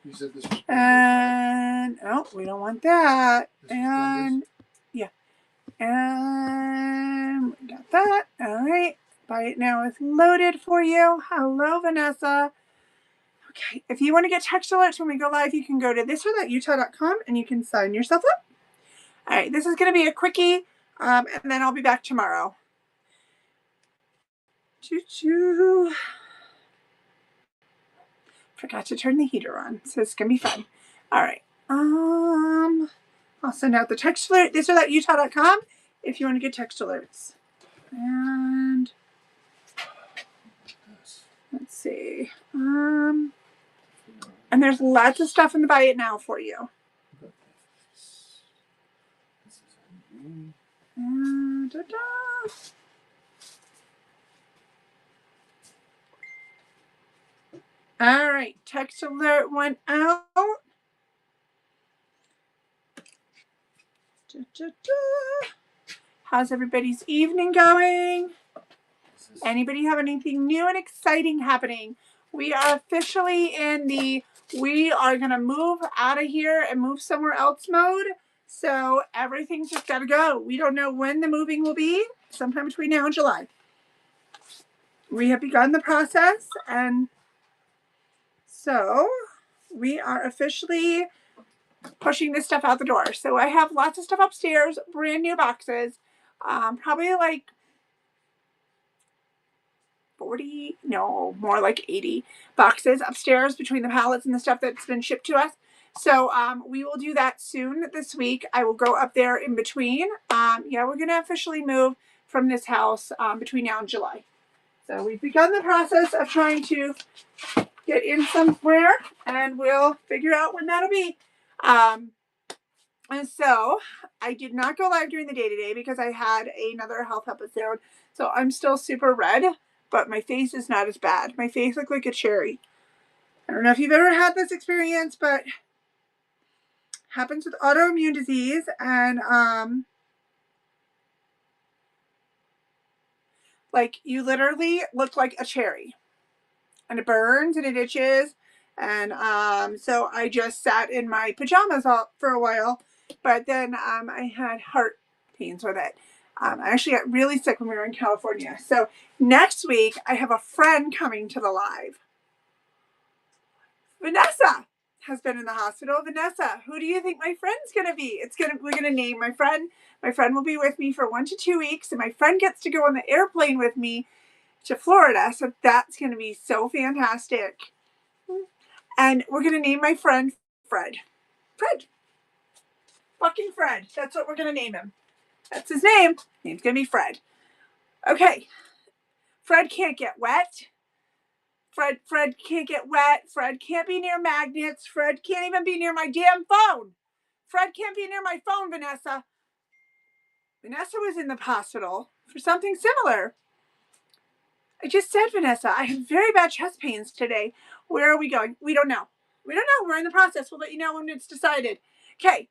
You said this was and oh, we don't want that. And yeah, and we got that. All right, Buy It Now is loaded for you. Hello, Vanessa. Okay, if you want to get text alerts when we go live, you can go to thisorthatutah.com and you can sign yourself up. All right, this is going to be a quickie, and then I'll be back tomorrow. Choo-choo. Forgot to turn the heater on, so it's going to be fun. All right. I'll send out the text alert, thisorthatutah.com, if you want to get text alerts. And let's see. And there's lots of stuff in the Buy It Now for you. All right, text alert went out. How's everybody's evening going? Anybody have anything new and exciting happening? We are officially in we are going to move out of here and move somewhere else mode. So everything's just got to go. We don't know when the moving will be, sometime between now and July. We have begun the process, and so we are officially pushing this stuff out the door. So I have lots of stuff upstairs, brand new boxes, probably like 40, no, more like 80 boxes upstairs between the pallets and the stuff that's been shipped to us. So we will do that soon this week. I will go up there in between. Yeah, we're going to officially move from this house between now and July. So we've begun the process of trying to get in somewhere, and we'll figure out when that'll be. And so I did not go live during the day today because I had another health episode. So I'm still super red, but my face is not as bad. My face looked like a cherry. I don't know if you've ever had this experience, but it happens with autoimmune disease, and like you literally look like a cherry, and it burns and it itches. And so I just sat in my pajamas for a while, but then I had heart pains with it. I actually got really sick when we were in California. So next week I have a friend coming to the live. Vanessa has been in the hospital. Vanessa, who do you think my friend's gonna be? We're gonna name my friend. My friend will be with me for 1 to 2 weeks, and my friend gets to go on the airplane with me to Florida. So that's gonna be so fantastic. And we're gonna name my friend Fred. Fred. Fucking Fred. That's what we're gonna name him. That's his name. Name's gonna be Fred. Okay. Fred can't get wet. Fred can't get wet. Fred can't be near magnets. Fred can't even be near my damn phone. Fred can't be near my phone, Vanessa. Vanessa was in the hospital for something similar. I just said, Vanessa, I have very bad chest pains today. Where are we going? We don't know. We don't know. We're in the process. We'll let you know when it's decided. Okay.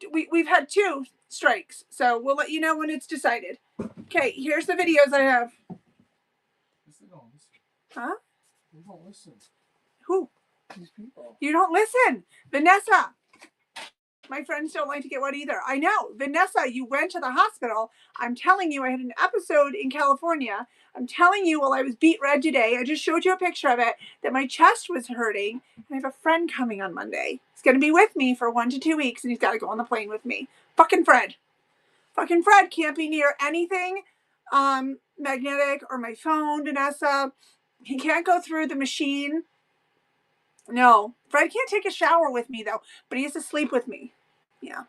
We've had 2 strikes, so we'll let you know when it's decided. Okay, here's the videos I have. Huh? You don't listen. Who? These people. You don't listen. Vanessa. My friends don't like to get wet either. I know. Vanessa, you went to the hospital. I'm telling you, I had an episode in California. I'm telling you, while I was beet red today, I just showed you a picture of it, that my chest was hurting. And I have a friend coming on Monday. He's going to be with me for 1 to 2 weeks, and he's got to go on the plane with me. Fucking Fred. Fucking Fred can't be near anything magnetic or my phone, Vanessa. He can't go through the machine. No. Fred can't take a shower with me, though, but he has to sleep with me. Yeah.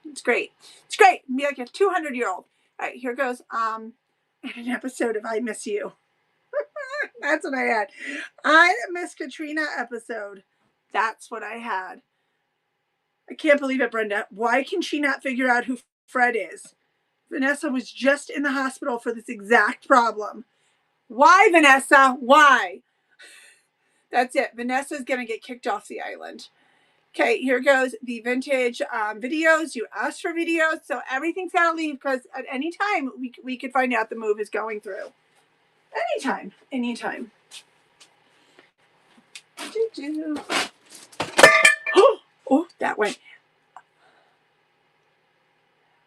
It's great. It's great. Be like a 200-year-old. All right, here goes. An episode of I Miss You. That's what I had. I Miss Katrina episode. That's what I had. I can't believe it, Brenda. Why can she not figure out who Fred is? Vanessa was just in the hospital for this exact problem. Why, Vanessa? Why? That's it. Vanessa's going to get kicked off the island. Okay, here goes the vintage videos. You asked for videos, so everything's got to leave because at any time we could find out the move is going through. Anytime. Oh, that went.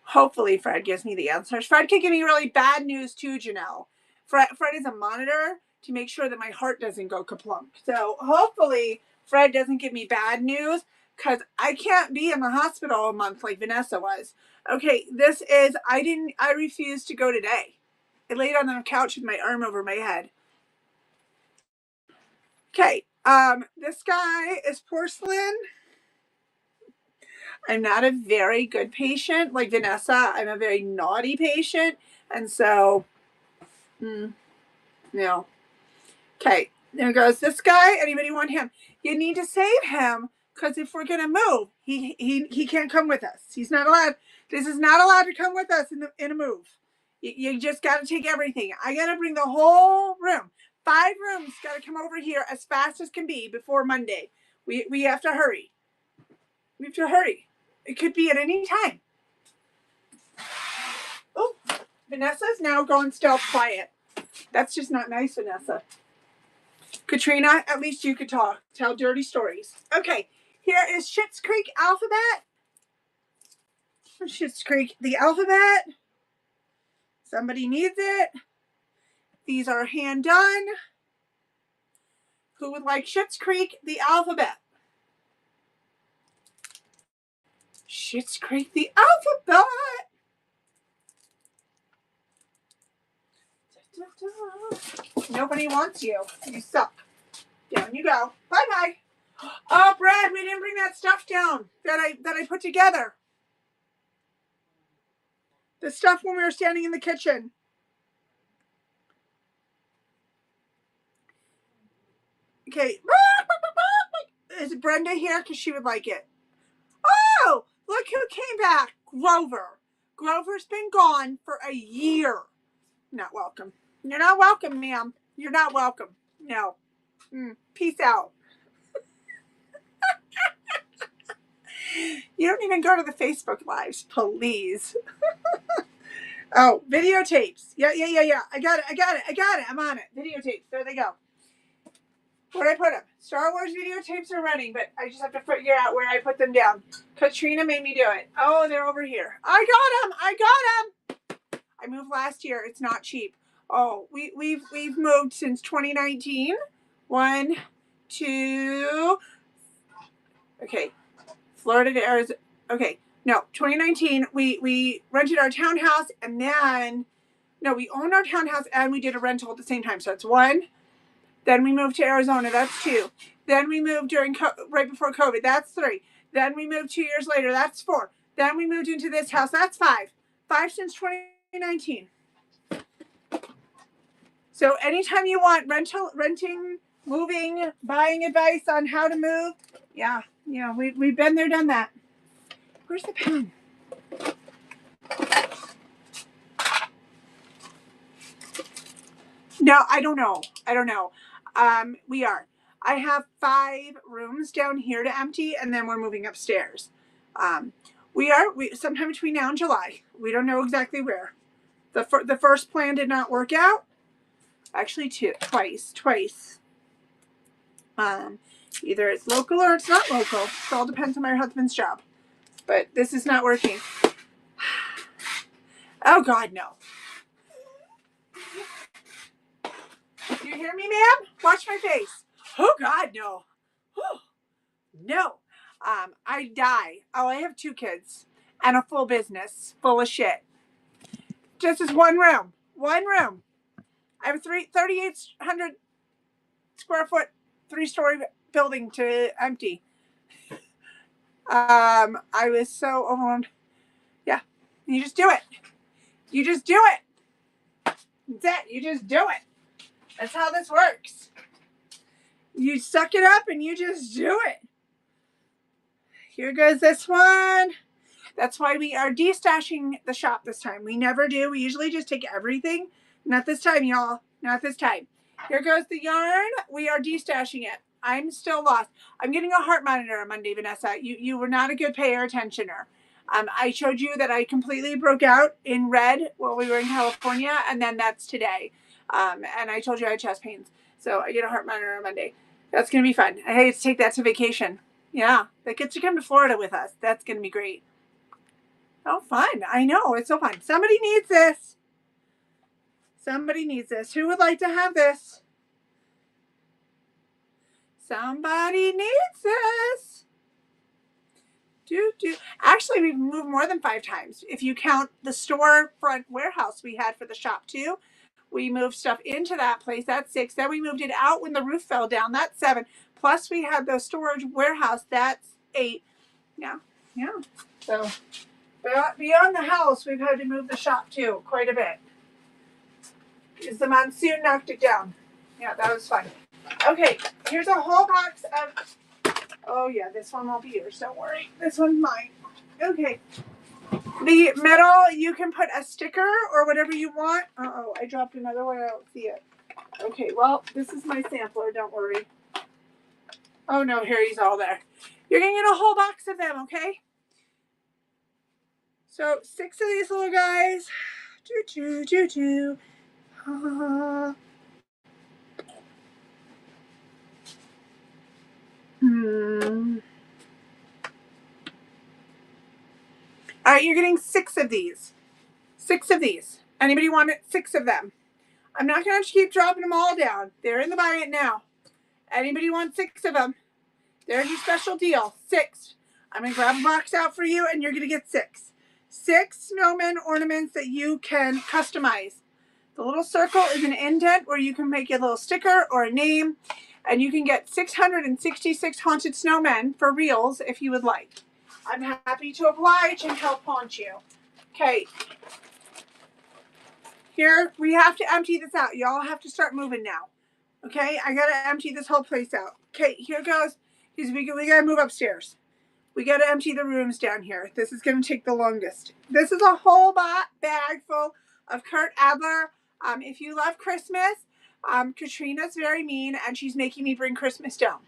Hopefully Fred gives me the answers. Fred could give me really bad news too, Janelle. Fred is a monitor to make sure that my heart doesn't go kaplunk. So hopefully Fred doesn't give me bad news, because I can't be in the hospital a month like Vanessa was. Okay, this is, I refuse to go today. I laid on the couch with my arm over my head. Okay, this guy is porcelain. I'm not a very good patient like Vanessa. I'm a very naughty patient. And so, no. Okay, there goes this guy. Anybody want him? You need to save him, because if we're going to move, he can't come with us. He's not allowed. This is not allowed to come with us in a move. You just got to take everything. I got to bring the whole room. 5 rooms got to come over here as fast as can be before Monday. We have to hurry. We have to hurry. It could be at any time. Oh, Vanessa's now going stealth quiet. That's just not nice, Vanessa. Katrina, at least you could talk. Tell dirty stories. Okay, here is Schitt's Creek alphabet. Schitt's Creek, the alphabet. Somebody needs it. These are hand done. Who would like Schitt's Creek, the alphabet? Schitt's Creek, the alphabet. Nobody wants you. You suck. Down you go. Bye-bye. Oh, Brad, we didn't bring that stuff down that I put together. The stuff when we were standing in the kitchen. Okay. Is Brenda here? Because she would like it. Oh, look who came back. Grover. Grover's been gone for a year. Not welcome. You're not welcome, ma'am. You're not welcome. No. Peace out. You don't even go to the Facebook Lives, please. Oh, videotapes. Yeah. I got it. I'm on it. Videotapes. There they go. Where'd I put them? Star Wars videotapes are running, but I just have to figure out where I put them down. Katrina made me do it. Oh, they're over here. I got them. I moved last year. It's not cheap. Oh, we've moved since 2019. 1, 2. Okay, Florida to Arizona. Okay, no, 2019. We rented our townhouse, and then we owned our townhouse and we did a rental at the same time. So that's 1. Then we moved to Arizona. That's 2. Then we moved right before COVID. That's 3. Then we moved 2 years later. That's 4. Then we moved into this house. That's 5. 5 since 2019. So anytime you want renting, moving, buying advice on how to move, yeah, we've been there, done that. Where's the pen? No, I don't know. We are. I have 5 rooms down here to empty, and then we're moving upstairs. We sometime between now and July. We don't know exactly where. The first plan did not work out. Actually, twice. Either it's local or it's not local. It all depends on my husband's job. But this is not working. Oh God, no. You hear me, ma'am? Watch my face. Oh God, no. No. I die. Oh, I have 2 kids and a full business full of shit. Just as one room. I have a 3,800 square foot 3-story building to empty. I was so overwhelmed. Yeah. You just do it. That's it. You just do it. That's how this works. You suck it up and you just do it. Here goes this one. That's why we are destashing the shop this time. We never do. We usually just take everything. Not this time, y'all. Not this time. Here goes the yarn. We are destashing it. I'm still lost. I'm getting a heart monitor on Monday, Vanessa. You were not a good payer attentioner. I showed you that I completely broke out in red while we were in California, and then that's today. And I told you I had chest pains. So I get a heart monitor on Monday. That's going to be fun. I hate to take that to vacation. Yeah, they get to come to Florida with us. That's going to be great. Oh, fun. I know. It's so fun. Somebody needs this. Somebody needs this. Who would like to have this? Somebody needs this. Actually, we've moved more than 5 times. If you count the storefront warehouse we had for the shop too, we moved stuff into that place. That's 6. Then we moved it out when the roof fell down. That's 7. Plus we had the storage warehouse. That's 8. Yeah. So beyond the house, we've had to move the shop too quite a bit. Because the monsoon knocked it down. Yeah, that was fun. Okay, here's a whole box of... Oh yeah, this one won't be yours. Don't worry. This one's mine. Okay. The metal, you can put a sticker or whatever you want. Uh-oh, I dropped another one. I don't see it. Okay, well, this is my sampler. Don't worry. Oh no, Harry's all there. You're going to get a whole box of them, okay? So 6 of these little guys. All right, you're getting 6 of these. 6 of these. Anybody want it? 6 of them. I'm not going to keep dropping them all down. They're in the buy it now. Anybody want 6 of them? There's your special deal. 6. I'm going to grab a box out for you, and you're going to get 6. 6 snowman ornaments that you can customize. The little circle is an indent where you can make a little sticker or a name, and you can get 666 haunted snowmen for reals if you would like. I'm happy to oblige and help haunt you. Okay. Here, we have to empty this out. Y'all have to start moving now. Okay, I got to empty this whole place out. Okay, here goes. Because we got to move upstairs. We got to empty the rooms down here. This is going to take the longest. This is a whole bag full of Kurt Adler. If you love Christmas, Katrina's very mean, and she's making me bring Christmas down.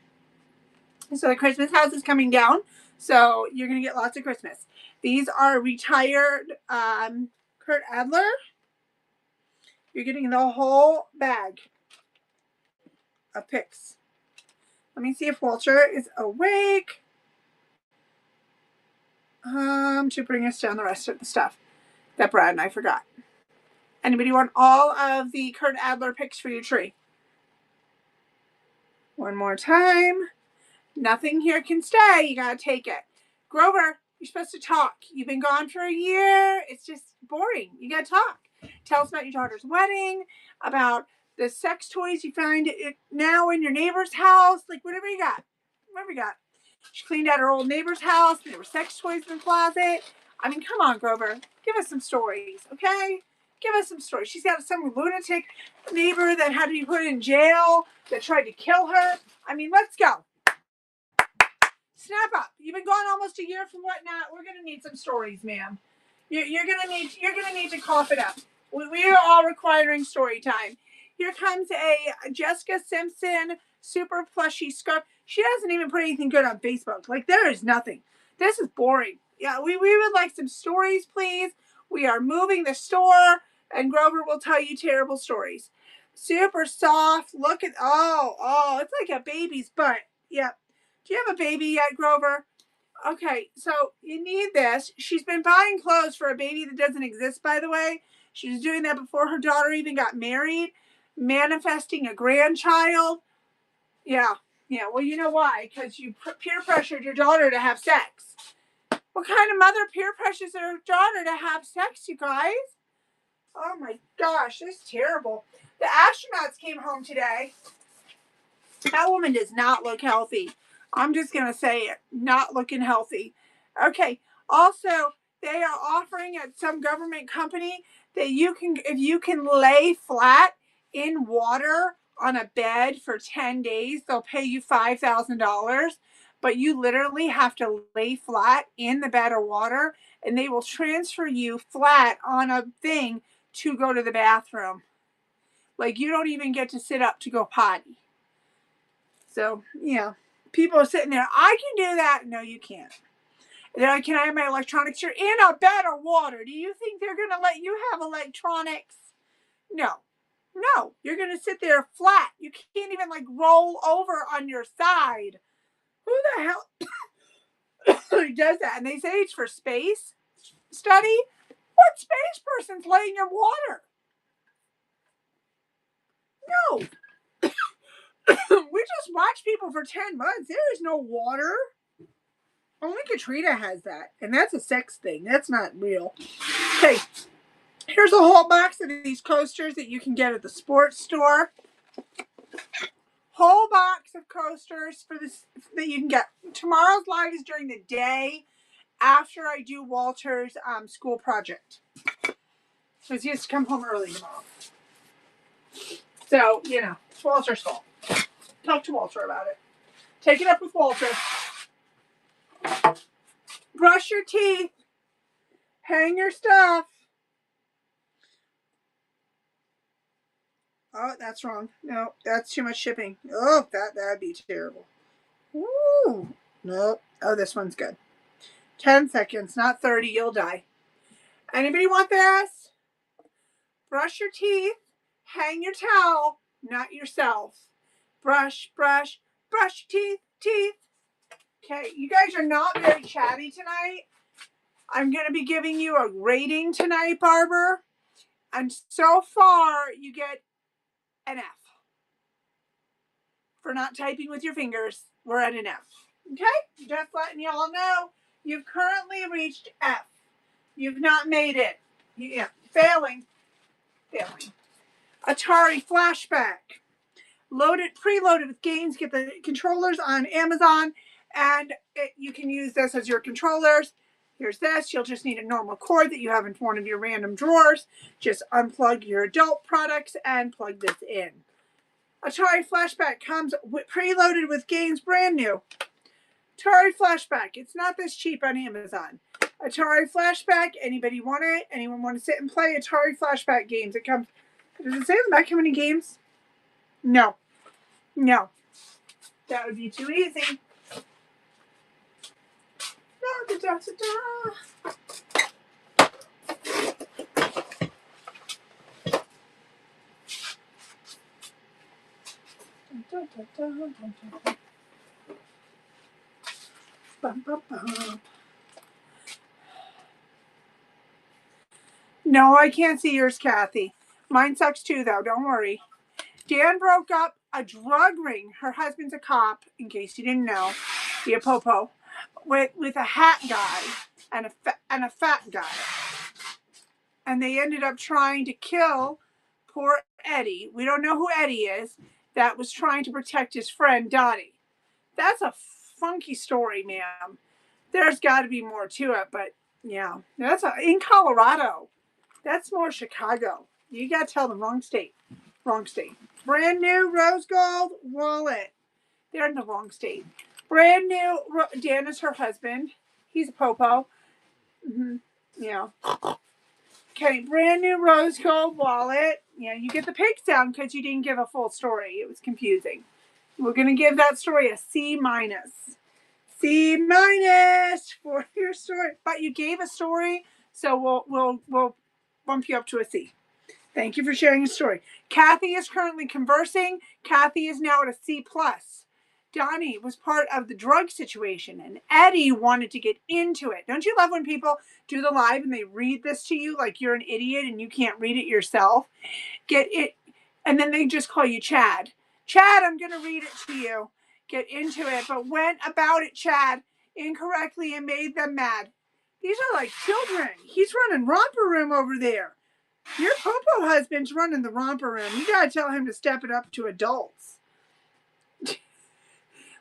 So the Christmas house is coming down. So you're going to get lots of Christmas. These are retired Kurt Adler. You're getting the whole bag of picks. Let me see if Walter is awake to bring us down the rest of the stuff that Brad and I forgot. Anybody want all of the Kurt Adler picks for your tree? One more time. Nothing here can stay. You got to take it. Grover, you're supposed to talk. You've been gone for a year. It's just boring. You got to talk. Tell us about your daughter's wedding, about the sex toys you find now in your neighbor's house, like whatever you got. Whatever you got. She cleaned out her old neighbor's house. There were sex toys in the closet. I mean, come on, Grover. Give us some stories, okay? Give us some stories. She's got some lunatic neighbor that had to be put in jail that tried to kill her. I mean, let's go. Snap up. You've been gone almost a year from whatnot. We're gonna need some stories, ma'am. You're gonna need to cough it up. We are all requiring story time. Here comes a Jessica Simpson super plushy scarf. She doesn't even put anything good on Facebook. Like, there is nothing. This is boring. Yeah, we would like some stories, please. We are moving the store, and Grover will tell you terrible stories. Super soft. Look at, oh, it's like a baby's butt. Yep. Do you have a baby yet, Grover? Okay, so you need this. She's been buying clothes for a baby that doesn't exist, by the way. She was doing that before her daughter even got married, manifesting a grandchild. Yeah, well, you know why? Because you peer pressured your daughter to have sex. What kind of mother peer pressures her daughter to have sex, you guys? Oh my gosh, this is terrible. The astronauts came home today. That woman does not look healthy. I'm just going to say it. Not looking healthy. Okay. Also, they are offering at some government company that if you can lay flat in water on a bed for 10 days, they'll pay you $5,000. But you literally have to lay flat in the bed of water, and they will transfer you flat on a thing to go to the bathroom. Like, you don't even get to sit up to go potty. So, people are sitting there, I can do that. No, you can't. They're like, can I have my electronics? You're in a bed of water. Do you think they're going to let you have electronics? No. No, you're going to sit there flat. You can't even like roll over on your side. Who the hell does that? And they say it's for space study. What space person's laying in water? No. We just watch people for 10 months. There is no water. Only Katrina has that. And that's a sex thing. That's not real. Okay. Here's a whole box of these coasters that you can get at the sports store. Whole box of coasters for this that you can get. Tomorrow's live is during the day after I do Walter's school project. Because he has to come home early tomorrow. So, it's Walter's fault. Talk to Walter about it. Take it up with Walter. Brush your teeth. Hang your stuff. Oh, that's wrong. No, that's too much shipping. Oh, that'd be terrible. Ooh. Nope. Oh, this one's good. 10 seconds, not 30. You'll die. Anybody want this? Brush your teeth. Hang your towel, not yourself. Brush, brush, brush your teeth. Okay, you guys are not very chatty tonight. I'm going to be giving you a rating tonight, Barber. And so far, you get an F. For not typing with your fingers, we're at an F. Okay? Just letting y'all know, you've currently reached F. You've not made it. Yeah, failing. Atari Flashback. Preloaded with games. Get the controllers on Amazon, and you can use this as your controllers. Here's this. You'll just need a normal cord that you have in one of your random drawers. Just unplug your adult products and plug this in. Atari Flashback comes preloaded with games, brand new. Atari Flashback. It's not this cheap on Amazon. Atari Flashback. Anybody want it? Anyone want to sit and play Atari Flashback games? It comes. Does it say on the back how many games? No. That would be too easy. No, I can't see yours, Kathy. Mine sucks too, though. Don't worry. Dan broke up a drug ring. Her husband's a cop, in case you didn't know. Be a popo. With a hat guy and a fat guy. And they ended up trying to kill poor Eddie. We don't know who Eddie is. That was trying to protect his friend, Dottie. That's a funky story, ma'am. There's got to be more to it, but yeah. That's in Colorado. That's more Chicago. You got to tell the wrong state. Brand new rose gold wallet. They're in the wrong state. Brand new. Dan is her husband. He's a popo. Mm-hmm. Yeah. Okay, brand new rose gold wallet. Yeah, you get the pig sound because you didn't give a full story. It was confusing. We're going to give that story a C-. C- for your story. But you gave a story, so we'll bump you up to a C. Thank you for sharing a story. Kathy is currently conversing. Kathy is now at a C+. Donnie was part of the drug situation, and Eddie wanted to get into it. Don't you love when people do the live and they read this to you like you're an idiot and you can't read it yourself? Get it, and then they just call you Chad. Chad, I'm going to read it to you. Get into it, but went about it, Chad, incorrectly and made them mad. These are like children. He's running romper room over there. Your popo husband's running the romper room. You got to tell him to step it up to adults.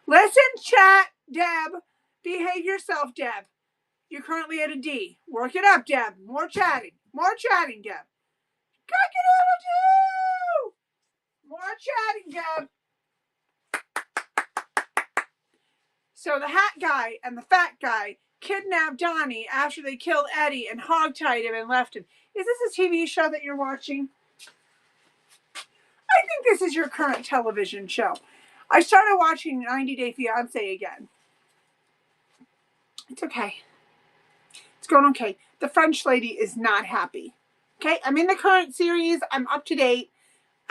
Listen, chat, Deb. Behave yourself, Deb. You're currently at a D. Work it up, Deb. More chatting, Deb. Cock-a-doodle-doo! More chatting, Deb. So the hat guy and the fat guy kidnapped Donnie after they killed Eddie and hogtied him and left him. Is this a TV show that you're watching? I think this is your current television show. I started watching 90 Day Fiancé again. It's okay. It's going okay. The French lady is not happy. Okay, I'm in the current series. I'm up to date.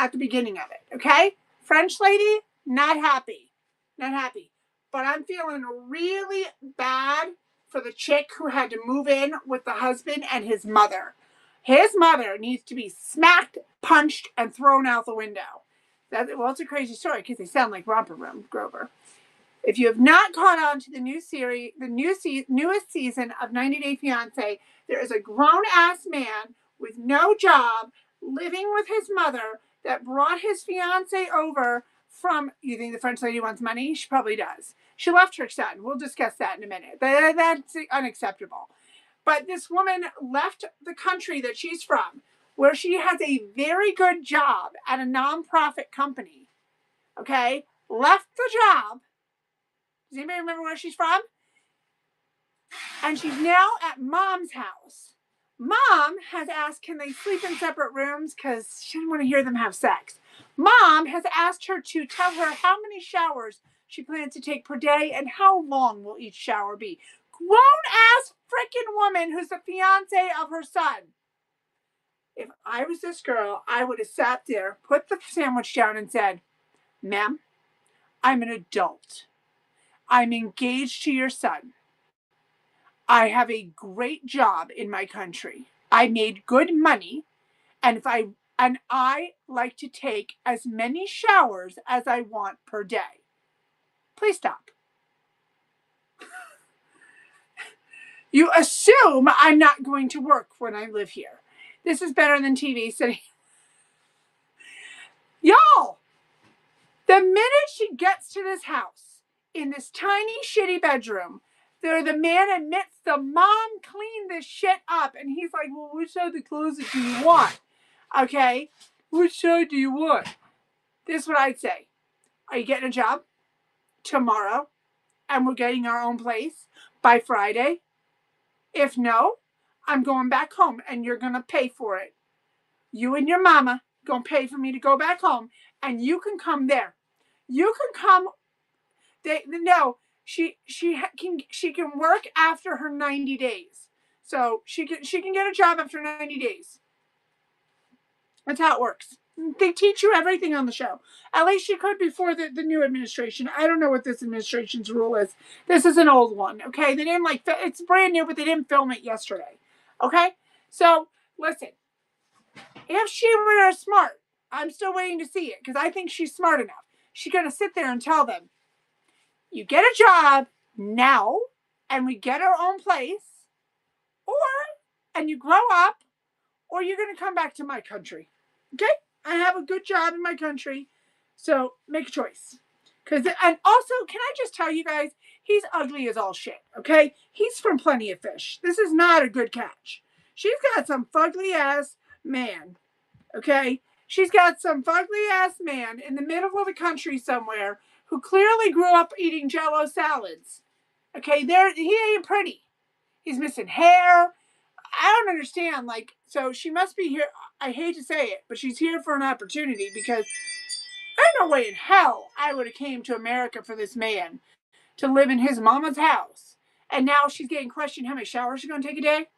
at the beginning of it, okay? French lady, not happy. Not happy. But I'm feeling really bad for the chick who had to move in with the husband and his mother. His mother needs to be smacked, punched, and thrown out the window. Well, it's a crazy story because they sound like Romper Room, Grover. If you have not caught on to the new series, the newest season of 90 Day Fiancé, there is a grown-ass man with no job living with his mother that brought his fiancé over from, you think the French lady wants money? She probably does. She left her son. We'll discuss that in a minute. That's unacceptable. But this woman left the country that she's from, where she has a very good job at a nonprofit company, okay? Left the job. Does anybody remember where she's from? And she's now at mom's house. Mom has asked, can they sleep in separate rooms? Because she didn't want to hear them have sex. Mom has asked her to tell her how many showers she plans to take per day and how long will each shower be. Grown-ass freaking woman who's the fiance of her son. If I was this girl, I would have sat there, put the sandwich down and said, ma'am, I'm an adult. I'm engaged to your son. I have a great job in my country. I made good money, and I like to take as many showers as I want per day. Please stop. You assume I'm not going to work when I live here. This is better than TV sitting. Y'all, the minute she gets to this house, in this tiny, shitty bedroom, the man admits the mom cleaned this shit up. And he's like, well, which side of the closet do you want? Okay, which side do you want? This is what I'd say. Are you getting a job tomorrow? And we're getting our own place by Friday? If no, I'm going back home and you're going to pay for it. You and your mama going to pay for me to go back home and you can come there. You can come. She can work after her 90 days. So she can get a job after 90 days. That's how it works. They teach you everything on the show. At least she could before the new administration. I don't know what this administration's rule is. This is an old one, okay? They didn't it's brand new, but they didn't film it yesterday, okay? So, listen. If she were smart, I'm still waiting to see it because I think she's smart enough. She's going to sit there and tell them, you get a job now and we get our own place, and you grow up, or you're going to come back to my country. Okay? I have a good job in my country, so make a choice. And also, can I just tell you guys, he's ugly as all shit, okay? He's from Plenty of Fish. This is not a good catch. She's got some fugly ass man, okay? She's got some fugly ass man in the middle of the country somewhere who clearly grew up eating Jell-O salads. Okay, he ain't pretty. He's missing hair. I don't understand. So she must be here. I hate to say it, but she's here for an opportunity because there's no way in hell I would have came to America for this man to live in his mama's house. And now she's getting questioned how many showers she's going to take a day.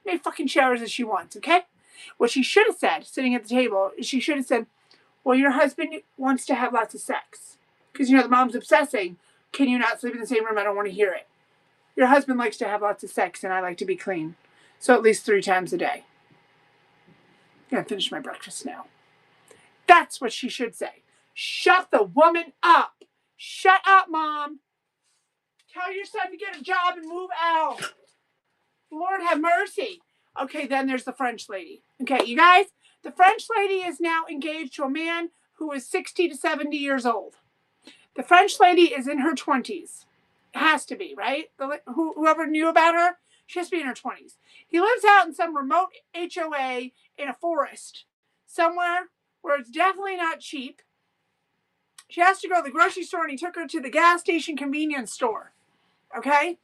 How many fucking showers as she wants, okay? What she should have said, sitting at the table, is she should have said, well, your husband wants to have lots of sex. Because, the mom's obsessing. Can you not sleep in the same room? I don't want to hear it. Your husband likes to have lots of sex, and I like to be clean. So at least 3 times a day. I'm going to finish my breakfast now. That's what she should say. Shut the woman up. Shut up, Mom. Tell your son to get a job and move out. Lord have mercy. Okay, then there's the French lady. Okay, you guys, the French lady is now engaged to a man who is 60 to 70 years old. The French lady is in her 20s. It has to be, right? Whoever knew about her, she has to be in her 20s. He lives out in some remote HOA in a forest somewhere where it's definitely not cheap. She has to go to the grocery store, and he took her to the gas station convenience store. Okay?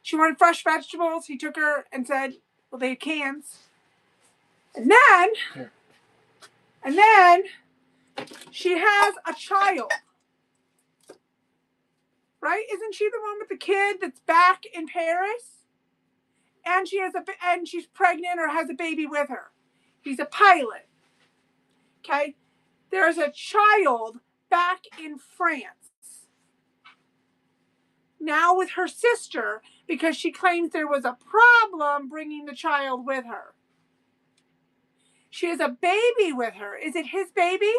She wanted fresh vegetables. He took her and said, well, they had cans. And then she has a child. Right? Isn't she the one with the kid that's back in Paris? And she's pregnant or has a baby with her. He's a pilot. Okay? There's a child back in France now with her sister because she claims there was a problem bringing the child with her. She has a baby with her. Is it his baby?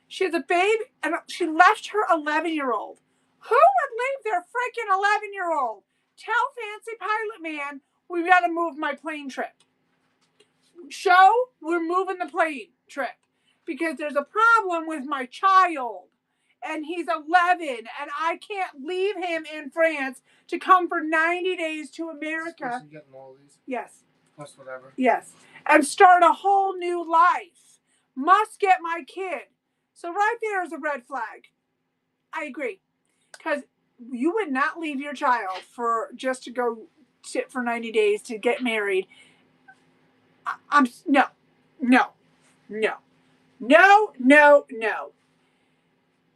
She has a baby, and she left her 11-year-old. Who would leave their freaking 11-year-old? Tell Fancy Pilot Man we got to move my plane trip. Show we're moving the plane trip because there's a problem with my child. And he's 11, and I can't leave him in France to come for 90 days to America. Is he getting all these? Yes. Plus whatever. Yes. And start a whole new life. Must get my kid. So right there is a red flag. I agree. Because you would not leave your child for just to go sit for 90 days to get married. No.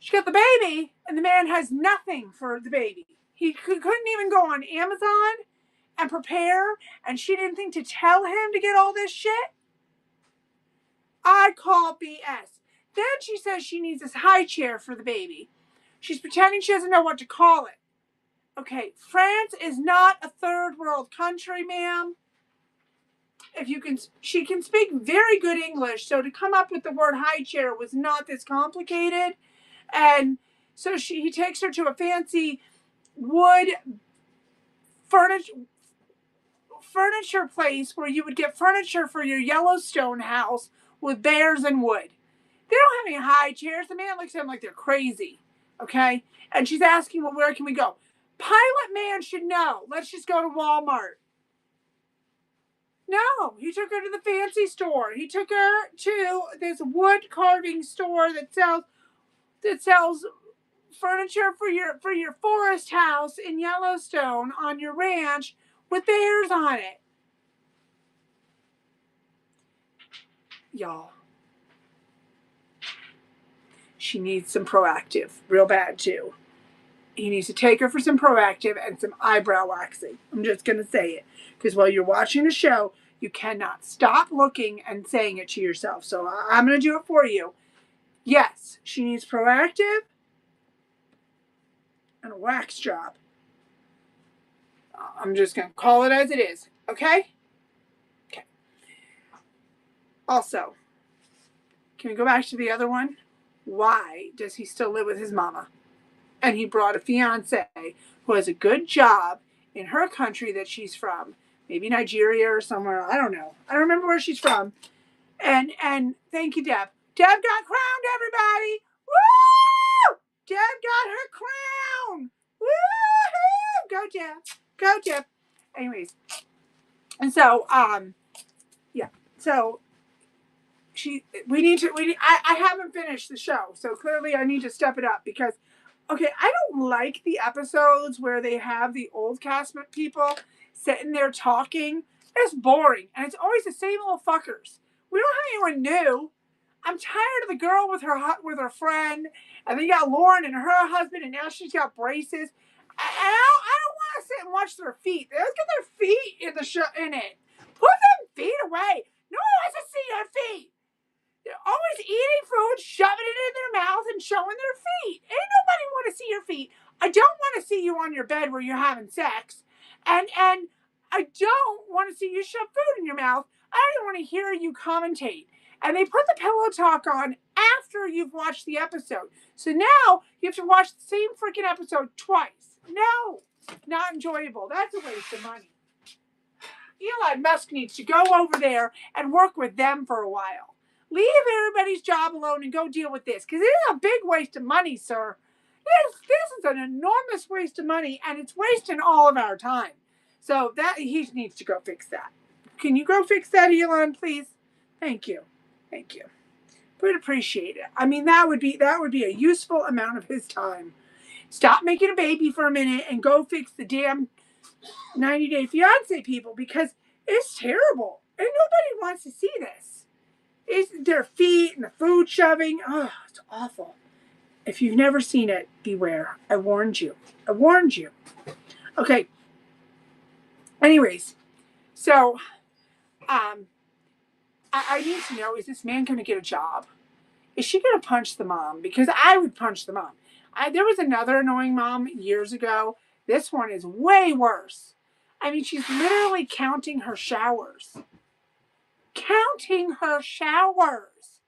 She got the baby, and the man has nothing for the baby. He couldn't even go on Amazon and prepare, and she didn't think to tell him to get all this shit. I call BS. Then she says she needs this high chair for the baby. She's pretending she doesn't know what to call it. Okay, France is not a third world country, ma'am. She can speak very good English, so to come up with the word high chair was not this complicated. And so he takes her to a fancy wood furniture place where you would get furniture for your Yellowstone house with bears and wood. They don't have any high chairs. The man looks at them like they're crazy. Okay? And she's asking, well, where can we go? Pilot Man should know. Let's just go to Walmart. No, he took her to the fancy store. He took her to this wood carving store that sells furniture for your forest house in Yellowstone on your ranch with bears on it. Y'all, she needs some Proactive real bad too. He needs to take her for some Proactive and some eyebrow waxing. I'm just going to say it. Because while you're watching the show, you cannot stop looking and saying it to yourself. So I'm going to do it for you. Yes, she needs Proactive and a wax job. I'm just going to call it as it is. Okay? Okay. Also, can we go back to the other one? Why does he still live with his mama? And he brought a fiance who has a good job in her country that she's from. Maybe Nigeria or somewhere. I don't know. I don't remember where she's from. And thank you, Deb. Deb got crowned, everybody. Woo! Deb got her crown. Woo-hoo! Go, Deb. Go, Deb. Anyways. And so, yeah. So, I haven't finished the show. So clearly I need to step it up because, okay, I don't like the episodes where they have the old cast people sitting there talking. It's boring. And it's always the same little fuckers. We don't have anyone new. I'm tired of the girl with her friend. And then you got Lauren and her husband. And now she's got braces. And I don't want to sit and watch their feet. Let's get their feet in it. Put them feet away. No one wants to see your feet. They're always eating food, shoving it in their mouth, and showing their feet. Ain't nobody want to see your feet. I don't want to see you on your bed where you're having sex. And I don't want to see you shove food in your mouth. I don't want to hear you commentate. And they put the pillow talk on after you've watched the episode. So now you have to watch the same freaking episode twice. No, not enjoyable. That's a waste of money. Elon Musk needs to go over there and work with them for a while. Leave everybody's job alone and go deal with this. Because it is a big waste of money, sir. This is an enormous waste of money, and it's wasting all of our time. So that he needs to go fix that. Can you go fix that, Elon, please? Thank you. Thank you. Would appreciate it. I mean, that would be a useful amount of his time. Stop making a baby for a minute and go fix the damn 90-Day Fiancé people because it's terrible. And nobody wants to see this. It's their feet and the food shoving. Oh, it's awful. If you've never seen it, beware. I warned you. I warned you. Okay. Anyways, so I need to know, is this man going to get a job? is she going to punch the mom? Because I would punch the mom. There was another annoying mom years ago. This one is way worse. I mean, she's literally counting her showers. Counting her showers.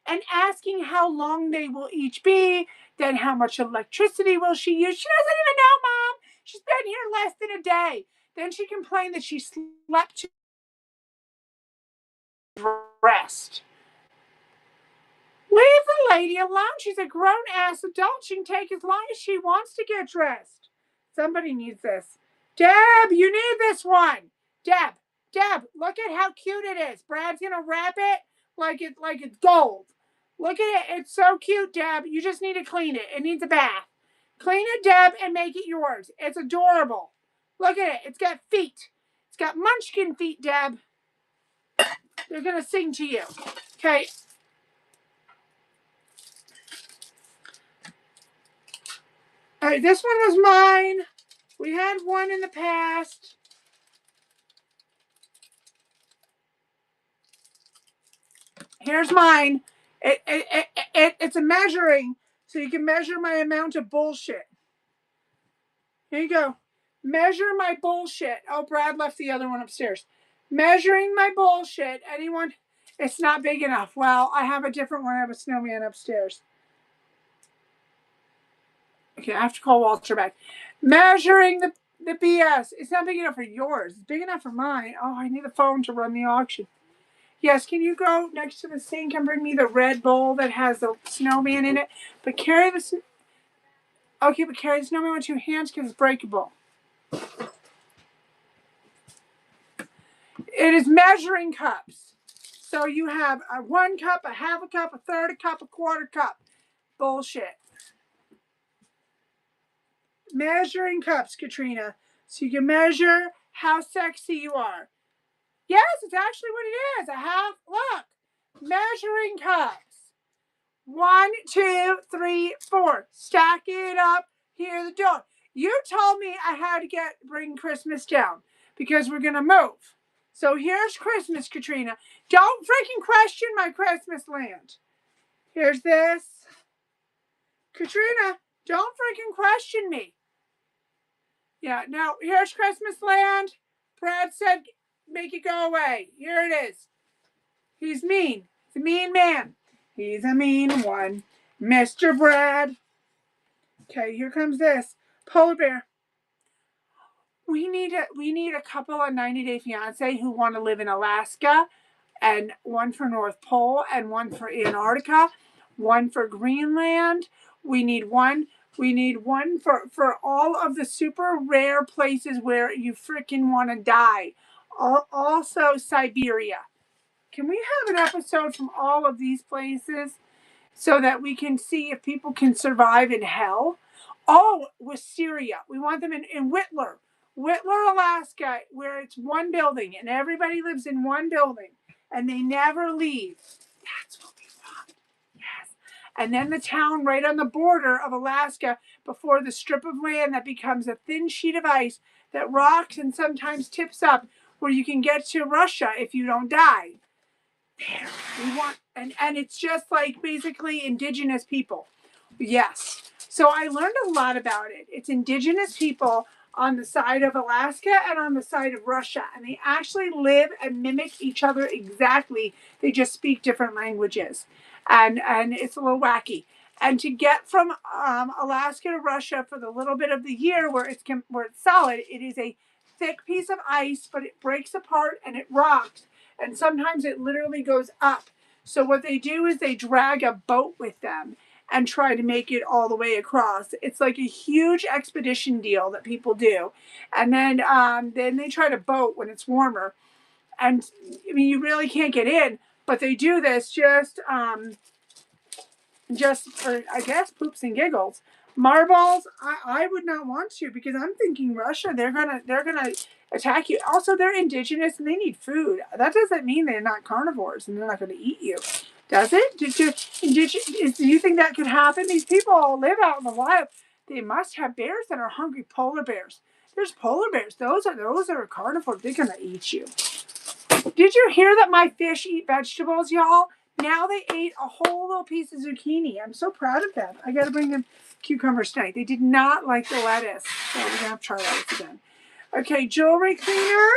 And asking how long they will each be. Then how much electricity will she use? She doesn't even know, Mom. She's been here less than a day. Then she complained that she slept too rest. Leave the lady alone. She's a grown-ass adult. She can take as long as she wants to get dressed. Somebody needs this. Deb, you need this one. Deb, look at how cute it is. Brad's gonna wrap it like it's gold. Look at it. It's so cute, Deb. You just need to clean it. It needs a bath. Clean it, Deb, and make it yours. It's adorable. Look at it. It's got feet. It's got munchkin feet, Deb. They're gonna sing to you. Okay. All right, this one was mine. We had one in the past. Here's mine. It's a measuring, so you can measure my amount of bullshit. Here you go. Measure my bullshit. Oh, Brad left the other one upstairs. Measuring my bullshit. Anyone? It's not big enough. Well, I have a different one. I have a snowman upstairs. Okay, I have to call Walter back. Measuring the BS. It's not big enough for yours. It's big enough for mine. Oh, I need a phone to run the auction. Yes, can you go next to the sink and bring me the red bowl that has the snowman in it? But carry the... Okay, but carry the snowman with 2 hands because it's breakable. It is measuring cups. So you have a 1 cup, a half a cup, a third a cup, a quarter cup. Bullshit. Measuring cups, Katrina. So you can measure how sexy you are. Yes, it's actually what it is. A half, look. Measuring cups. 1, 2, 3, 4. Stack it up. Hear the door. You told me I had to bring Christmas down because we're going to move. So here's Christmas, Katrina. Don't freaking question my Christmas land. Here's this. Katrina, don't freaking question me. Yeah, now here's Christmas land. Brad said make it go away. Here it is. He's mean. He's a mean man. He's a mean one. Mr. Brad. Okay, here comes this. Polar bear. We need a couple of 90 Day Fiance who want to live in Alaska, and one for North Pole, and one for Antarctica, one for Greenland. We need one for all of the super rare places where you freaking want to die. Also Siberia. Can we have an episode from all of these places so that we can see if people can survive in hell? Oh, with Syria. We want them in Whitler, Alaska, where it's one building and everybody lives in one building and they never leave. That's what we want. Yes. And then the town right on the border of Alaska before the strip of land that becomes a thin sheet of ice that rocks and sometimes tips up where you can get to Russia if you don't die. There. We want, and it's just like basically indigenous people. Yes. So I learned a lot about it. It's indigenous people on the side of Alaska and on the side of Russia. And they actually live and mimic each other exactly. They just speak different languages. And it's a little wacky. And to get from Alaska to Russia for the little bit of the year where it's solid, it is a thick piece of ice, but it breaks apart and it rocks. And sometimes it literally goes up. So what they do is they drag a boat with them and try to make it all the way across. It's like a huge expedition deal that people do. And then they try to boat when it's warmer. And I mean, you really can't get in, but they do this just for, I guess, poops and giggles. Marbles, I would not want to because I'm thinking Russia, they're gonna attack you. Also, they're indigenous and they need food. That doesn't mean they're not carnivores and they're not going to eat you. Does it? Do you think that could happen? These people all live out in the wild. They must have bears that are hungry. Polar bears. There's polar bears. Those are carnivores. They're going to eat you. Did you hear that my fish eat vegetables, y'all? Now they ate a whole little piece of zucchini. I'm so proud of them. I got to bring them cucumbers tonight. They did not like the lettuce, so we're going to have to try lettuce again. Okay, jewelry cleaner.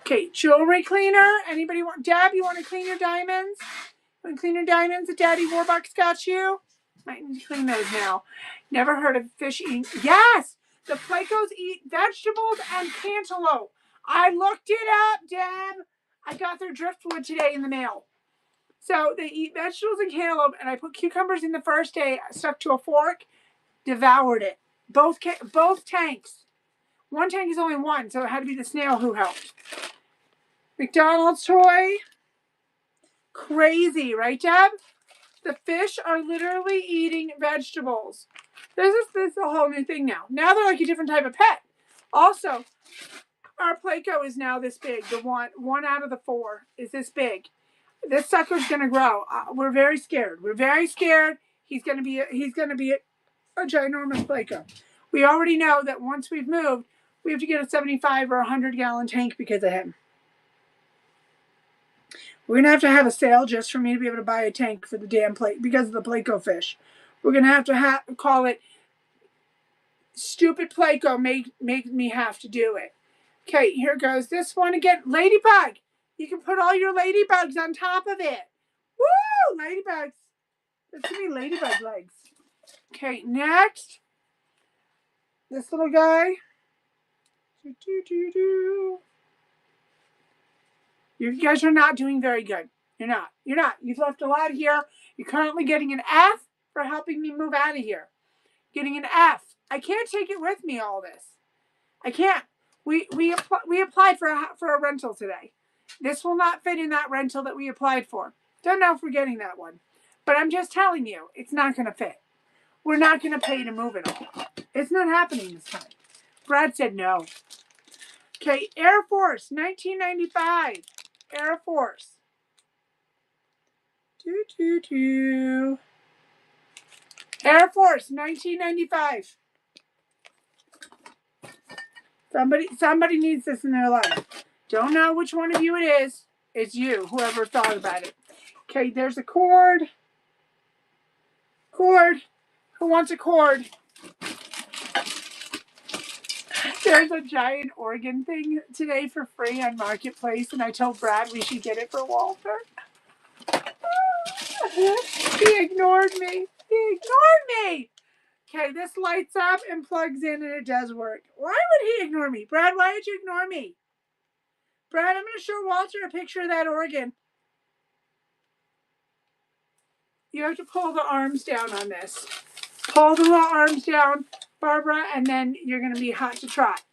Okay, jewelry cleaner. Anybody want? Deb, you want to clean your diamonds? Want to clean your diamonds that Daddy Warbucks got you? Might need to clean those now. Never heard of fish eating. Yes, the Placos eat vegetables and cantaloupe. I looked it up, Deb. I got their driftwood today in the mail. So they eat vegetables and cantaloupe, and I put cucumbers in the first day, stuck to a fork, devoured it. Both tanks. One tank is only one, so it had to be the snail who helped. McDonald's toy. Crazy, right, Deb? The fish are literally eating vegetables. This is a whole new thing now. Now they're like a different type of pet. Also, our Placo is now this big. The one out of the 4 is this big. This sucker's gonna grow. We're very scared. We're very scared. He's gonna be a ginormous Placo. We already know that once we've moved, we have to get a 75 or 100-gallon tank because of him. We're going to have a sale just for me to be able to buy a tank for the damn plate because of the Placo fish. We're going to have call it stupid Placo make me have to do it. Okay, here goes this one again. Ladybug. You can put all your ladybugs on top of it. Woo! Ladybugs. That's going to be ladybug legs. Okay, next. This little guy. You guys are not doing very good. You're not. You've left a lot here. You're currently getting an F for helping me move out of here. Getting an F. I can't take it with me, all this. I can't. We applied for a rental today. This will not fit in that rental that we applied for. Don't know if we're getting that one. But I'm just telling you, it's not going to fit. We're not going to pay to move it all. It's not happening this time. Brad said no. Okay, Air Force, 1995. Air Force. Air Force, 1995. Somebody needs this in their life. Don't know which one of you it is. It's you, whoever thought about it. Okay, there's a cord. Cord. Who wants a cord? There's a giant organ thing today for free on Marketplace, and I told Brad we should get it for Walter. He ignored me. Okay, this lights up and plugs in and it does work. Why would he ignore me? Brad, why did you ignore me? Brad, I'm going to show Walter a picture of that organ. You have to pull the arms down on this. Pull the little arms down, Barbara, and then you're going to be hot to trot.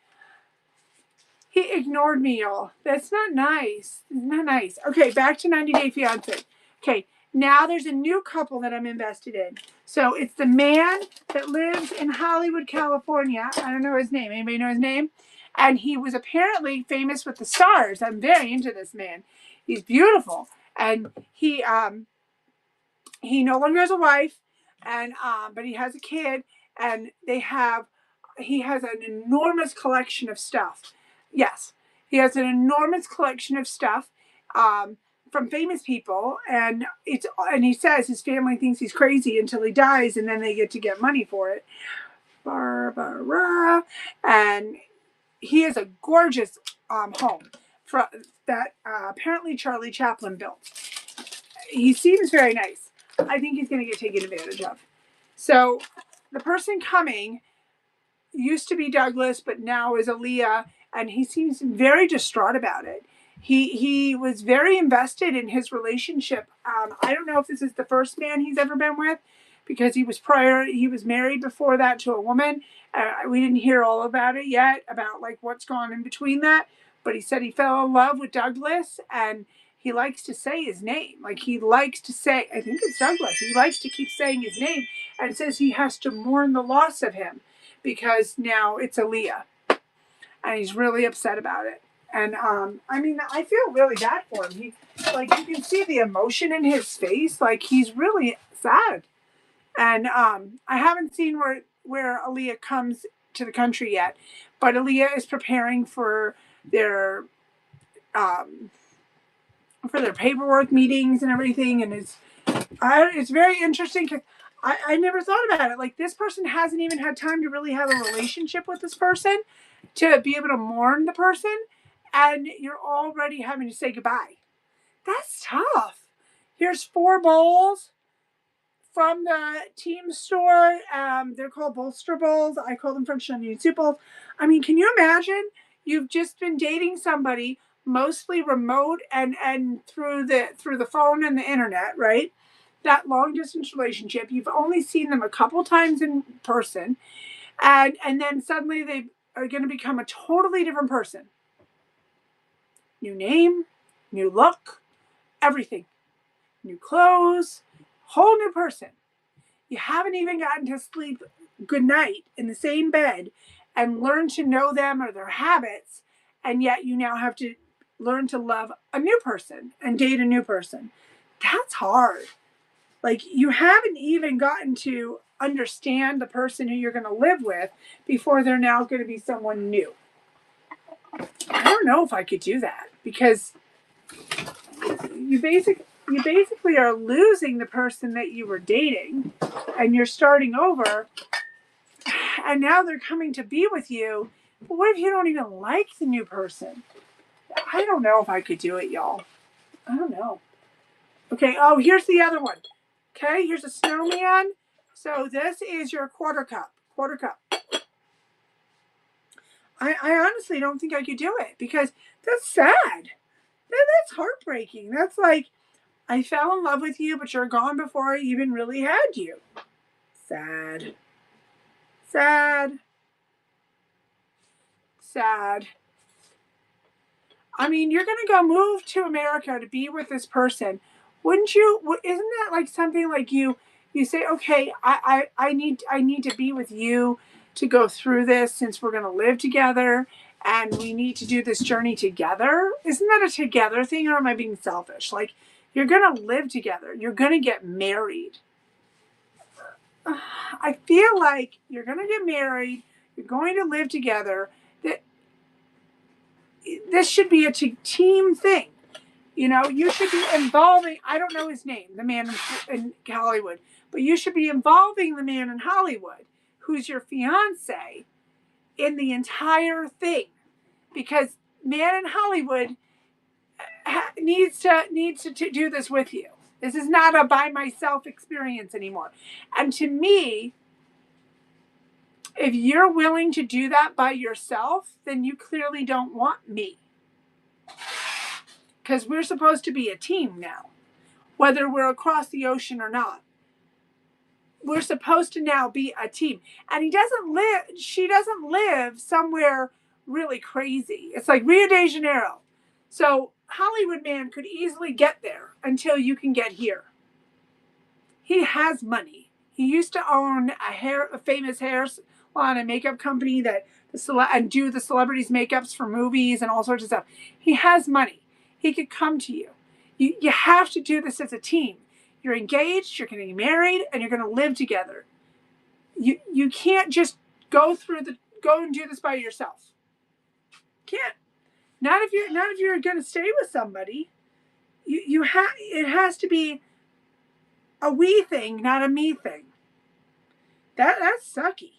He ignored me, y'all. That's not nice. Not nice. Okay, back to 90 Day Fiancé. Okay, now there's a new couple that I'm invested in. So it's the man that lives in Hollywood, California. I don't know his name. Anybody know his name? And he was apparently famous with the stars. I'm very into this man. He's beautiful. And he no longer has a wife, and but he has a kid, and he has an enormous collection of stuff. Yes, he has an enormous collection of stuff from famous people, and he says his family thinks he's crazy until he dies, and then they get to get money for it. Barbara, and he has a gorgeous home that apparently Charlie Chaplin built. He seems very nice. I think he's going to get taken advantage of. So the person coming used to be Douglas, but now is Aaliyah, and he seems very distraught about it. He was very invested in his relationship. I don't know if this is the first man he's ever been with, because he was married before that to a woman. We didn't hear all about it yet, about like what's gone in between that. But he said he fell in love with Douglas, and he likes to say his name. Like he likes to say, I think it's Douglas. He likes to keep saying his name, and says he has to mourn the loss of him because now it's Aaliyah, and he's really upset about it. And I mean, I feel really bad for him. You can see the emotion in his face. Like he's really sad. And I haven't seen where Aaliyah comes to the country yet, but Aaliyah is preparing for their paperwork meetings and everything, and it's very interesting because I never thought about it. Like, this person hasn't even had time to really have a relationship with this person to be able to mourn the person, and you're already having to say goodbye. That's tough. Here's 4 bowls from the team store. They're called bolster bowls. I call them French onion soup bowls. I mean, can you imagine? You've just been dating somebody, mostly remote and through the phone and the internet, right? That long distance relationship. You've only seen them a couple times in person, and then suddenly they are going to become a totally different person. New name, new look, everything. New clothes, whole new person. You haven't even gotten to sleep good night in the same bed and learn to know them or their habits, and yet you now have to learn to love a new person and date a new person. That's hard. Like, you haven't even gotten to understand the person who you're going to live with before they're now going to be someone new. I don't know if I could do that, because you basically are losing the person that you were dating, and you're starting over, and now they're coming to be with you. But what if you don't even like the new person? I don't know if I could do it, y'all. I don't know. Okay, oh, here's the other one. Okay, here's a snowman. So this is your quarter cup. I honestly don't think I could do it, because that's sad. That's heartbreaking. That's like, I fell in love with you, but you're gone before I even really had you. Sad. I mean, you're going to go move to America to be with this person. Wouldn't you? Isn't that like something like you say, okay, I need to be with you to go through this, since we're going to live together and we need to do this journey together? Isn't that a together thing, or am I being selfish? Like, you're going to live together. You're going to get married. I feel like you're going to get married. You're going to live together. That this should be a team thing. You know, you should be involving, I don't know his name, the man in Hollywood, but you should be involving the man in Hollywood, who's your fiance, in the entire thing. Because man in Hollywood needs to do this with you. This is not a by myself experience anymore. And to me, if you're willing to do that by yourself, then you clearly don't want me. Because we're supposed to be a team now, whether we're across the ocean or not. We're supposed to now be a team. And she doesn't live somewhere really crazy. It's like Rio de Janeiro. So Hollywood man could easily get there until you can get here. He has money. He used to own a famous hair salon and makeup company and do the celebrities' makeups for movies and all sorts of stuff. He has money. He could come to you. You have to do this as a team. You're engaged, you're getting married, and you're going to live together. You can't just go and do this by yourself. Can't. Not if you're going to stay with somebody. It has to be a we thing, not a me thing. That's sucky.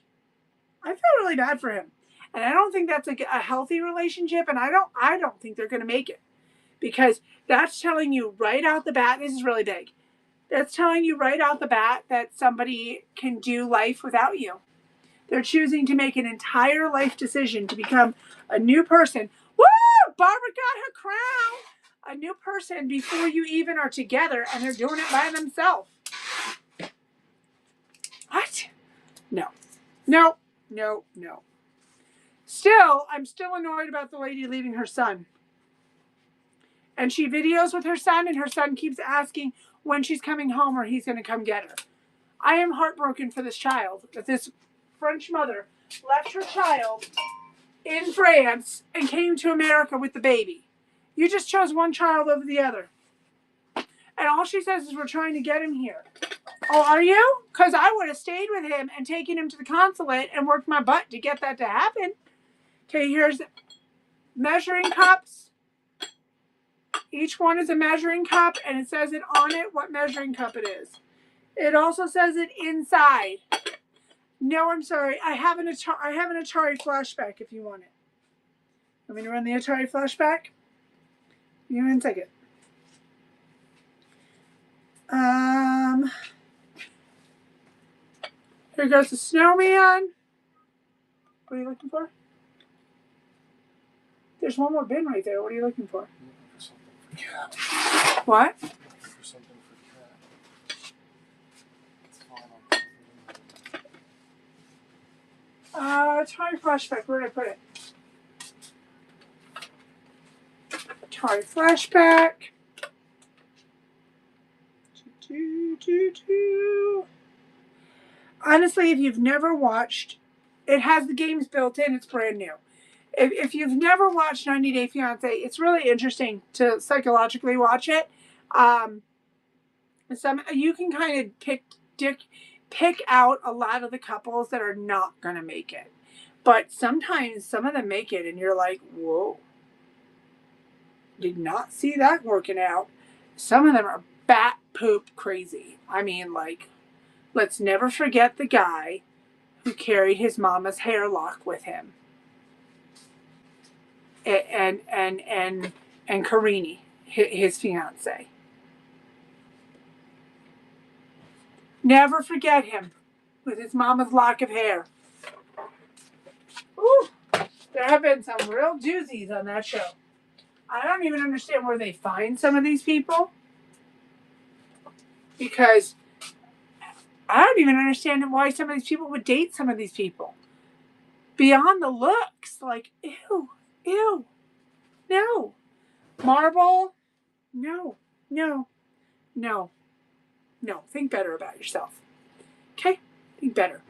I feel really bad for him, and I don't think that's a healthy relationship. And I don't think they're going to make it, because that's telling you right out the bat. This is really big. That's telling you right out the bat that somebody can do life without you. They're choosing to make an entire life decision to become a new person. Woo! Barbara got her crown. A new person before you even are together, and they're doing it by themselves. What? No. I'm still annoyed about the lady leaving her son. And she videos with her son, and her son keeps asking when she's coming home or he's going to come get her. I am heartbroken for this child, that this French mother left her child in France and came to America with the baby. You just chose one child over the other. And all she says is, we're trying to get him here. Oh, are you? Because I would have stayed with him and taken him to the consulate and worked my butt to get that to happen. Okay, here's measuring cups. Each one is a measuring cup, and it says it on it what measuring cup it is. It also says it inside. No, I'm sorry. I have an Atari flashback if you want it. Want me to run the Atari flashback? Give me 1 second. Here goes the snowman. What are you looking for? There's one more bin right there. What are you looking for? I'm looking for something for cat. What? I'm looking for something for cat. It's falling on. Atari flashback. Where did I put it? Atari flashback. Honestly, if you've never watched, it has the games built in. It's brand new. If you've never watched 90 Day Fiancé, it's really interesting to psychologically watch it. You can kind of pick out a lot of the couples that are not going to make it. But sometimes some of them make it and you're like, whoa, did not see that working out. Some of them are bat poop crazy. I mean, like, let's never forget the guy who carried his mama's hair lock with him. And Karini, his fiance. Never forget him with his mama's lock of hair. Ooh, there have been some real doozies on that show. I don't even understand where they find some of these people. Because I don't even understand why some of these people would date some of these people. Beyond the looks, like, ew. No. Marble, no. Think better about yourself. Okay? Think better.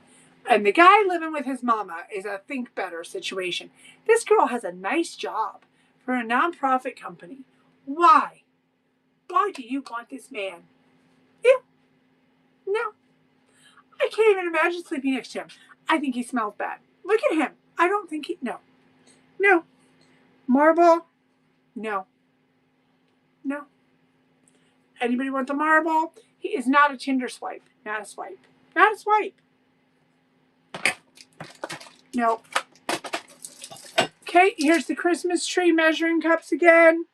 And the guy living with his mama is a think better situation. This girl has a nice job for a nonprofit company. Why? Why do you want this man? Ew. No. I can't even imagine sleeping next to him. I think he smells bad. Look at him. I don't think he... No. Marble? No. Anybody want the marble? He is not a Tinder swipe. Not a swipe. No. Okay, here's the Christmas tree measuring cups again.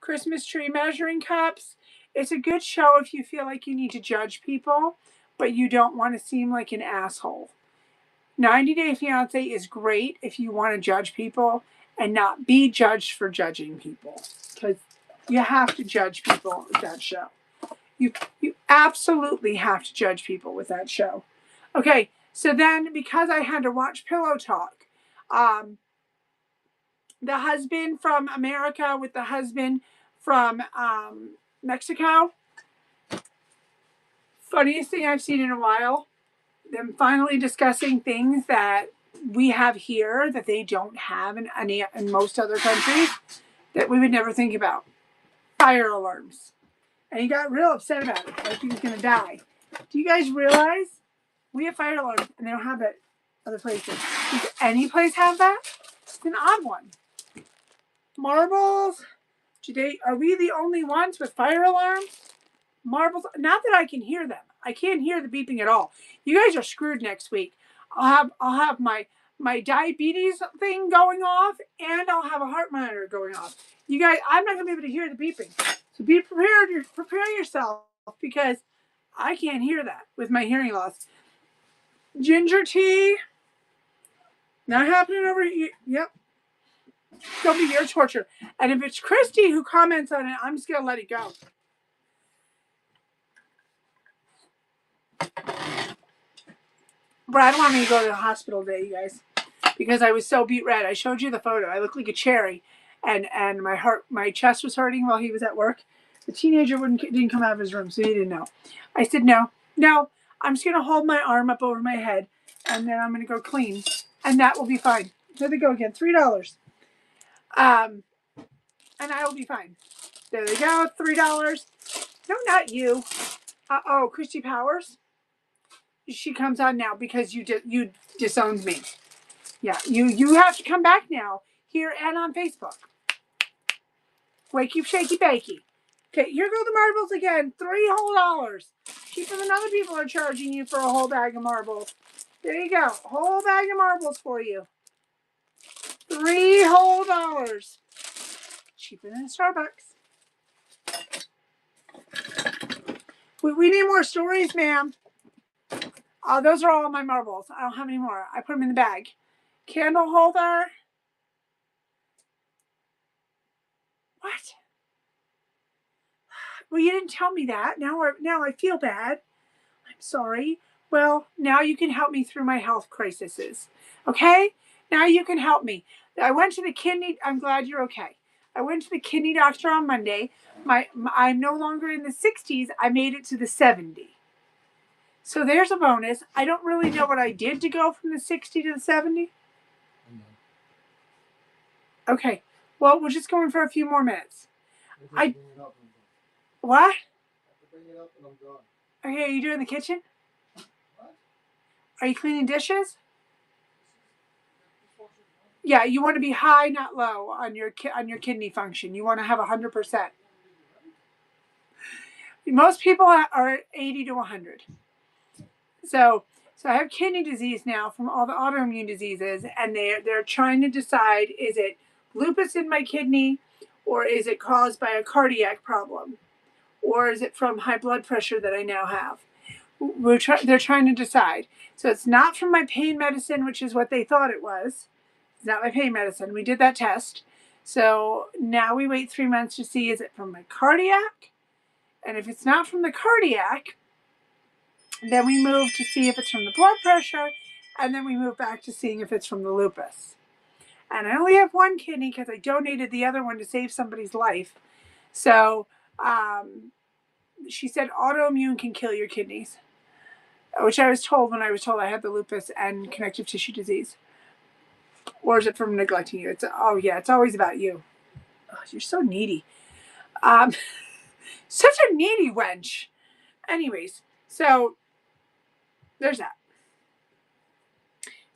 Christmas tree measuring cups. It's a good show if you feel like you need to judge people, but you don't want to seem like an asshole. 90 Day Fiancé is great if you want to judge people and not be judged for judging people. Because you have to judge people with that show. You absolutely have to judge people with that show. Okay, so then because I had to watch Pillow Talk, the husband from America with the husband from Mexico, funniest thing I've seen in a while, them finally discussing things that we have here that they don't have in most other countries that we would never think about. Fire alarms. And he got real upset about it, like he was going to die. Do you guys realize we have fire alarms and they don't have it other places? Does any place have that? It's an odd one. Marbles. Are we the only ones with fire alarms? Marbles. Not that I can hear them. I can't hear the beeping at all. You guys are screwed next week. I'll have my diabetes thing going off, and I'll have a heart monitor going off. You guys, I'm not gonna be able to hear the beeping. So be prepared. Prepare yourself because I can't hear that with my hearing loss. Ginger tea. Not happening over here. Yep. It's gonna be your torture. And if it's Christy who comments on it, I'm just gonna let it go. But I don't want me to go to the hospital today, you guys, because I was so beat red. I showed you the photo. I looked like a cherry, and my chest was hurting while he was at work. The teenager didn't come out of his room, so he didn't know. I said, no, I'm just going to hold my arm up over my head, and then I'm going to go clean, and that will be fine. There they go again, $3. And and I will be fine. There they go, $3. No, not you. Oh, Christy Powers. She comes on now because you disowned me. Yeah, you have to come back now here and on Facebook. Wakey shaky bakey. Okay, here go the marbles again. $3 whole. Cheaper than other people are charging you for a whole bag of marbles. There you go. Whole bag of marbles for you. $3 whole. Cheaper than Starbucks. We need more stories, ma'am. Those are all my marbles. I don't have any more. I put them in the bag. Candle holder. What? Well, you didn't tell me that. Now I feel bad. I'm sorry. Well, now you can help me through my health crises. Okay? Now you can help me. I went to the kidney. I'm glad you're okay. I went to the kidney doctor on Monday. I'm no longer in the 60s. I made it to the 70. So there's a bonus. I don't really know what I did to go from the 60 to the 70. Okay. Well, we're just going for a few more minutes. What? I have to bring it up and I'm gone. Okay, are you doing the kitchen? What? Are you cleaning dishes? Yeah, you want to be high, not low on your kidney function. You want to have 100%. Most people are 80 to 100. So I have kidney disease now from all the autoimmune diseases, and they're trying to decide, is it lupus in my kidney, or is it caused by a cardiac problem, or is it from high blood pressure that I now have? They're trying to decide. So it's not from my pain medicine, which is what they thought it was. It's not my pain medicine. We did that test. So now we wait 3 months to see, is it from my cardiac? And if it's not from the cardiac, then we move to see if it's from the blood pressure, and then we move back to seeing if it's from the lupus. And I only have one kidney because I donated the other one to save somebody's life. So she said autoimmune can kill your kidneys, which I was told when I was told I had the lupus and connective tissue disease. Or is it from neglecting you? It's always about you. Oh, you're so needy. Such a needy wench. Anyways, so there's that.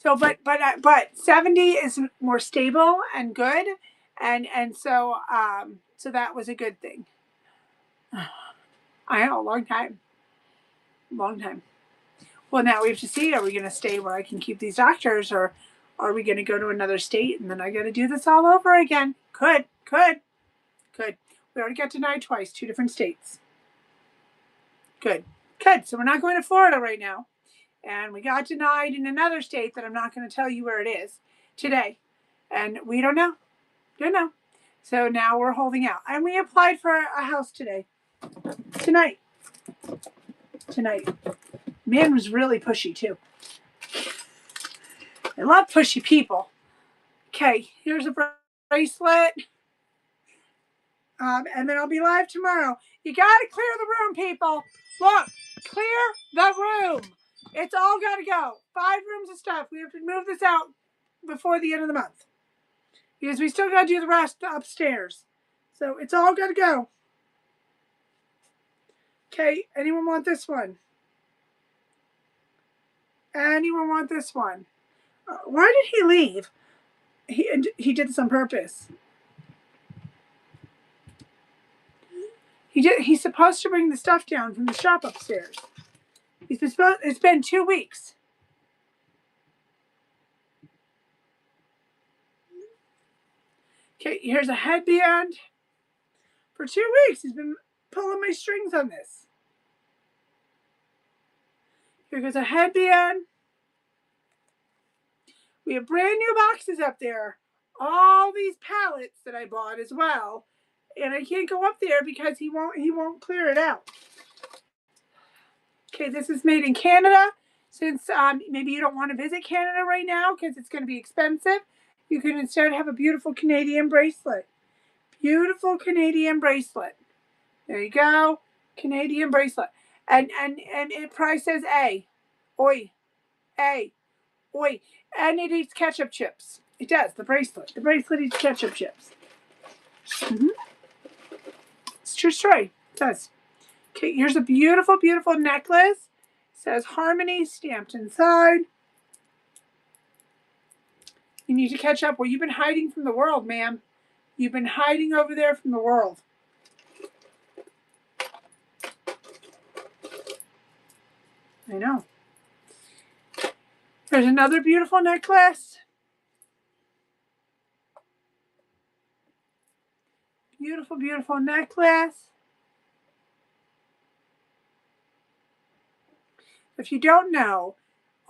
So, but 70 is more stable and good, and so that was a good thing. I know, long time. Well, now we have to see, are we going to stay where I can keep these doctors, or are we going to go to another state and then I got to do this all over again? Could. We already got denied twice, 2 different states. Good. So we're not going to Florida right now. And we got denied in another state that I'm not going to tell you where it is today. And we don't know. So now we're holding out. And we applied for a house today. Tonight. Man was really pushy too. I love pushy people. Okay, here's a bracelet. And then I'll be live tomorrow. You got to clear the room, people. Look, clear the room. It's all got to go. 5 rooms of stuff. We have to move this out before the end of the month, because we still got to do the rest upstairs. So it's all got to go. Okay, anyone want this one? Anyone want this one? Why did he leave? He did this on purpose. He's supposed to bring the stuff down from the shop upstairs. It's been 2 weeks. Okay, here's a headband. For 2 weeks, he's been pulling my strings on this. Here goes a headband. We have brand new boxes up there. All these pallets that I bought as well. And I can't go up there because he won't clear it out. Okay, this is made in Canada. Since maybe you don't want to visit Canada right now because it's going to be expensive, you can instead have a beautiful Canadian bracelet. Beautiful Canadian bracelet. There you go. Canadian bracelet. And it price says A. Oi. A. Oi. And it eats ketchup chips. It does, the bracelet. The bracelet eats ketchup chips. Mm-hmm. It's a true story. It does. Okay, here's a beautiful, beautiful necklace. It says Harmony stamped inside. You need to catch up. Well, you've been hiding from the world, ma'am. You've been hiding over there from the world. I know. There's another beautiful necklace. Beautiful, beautiful necklace. If you don't know,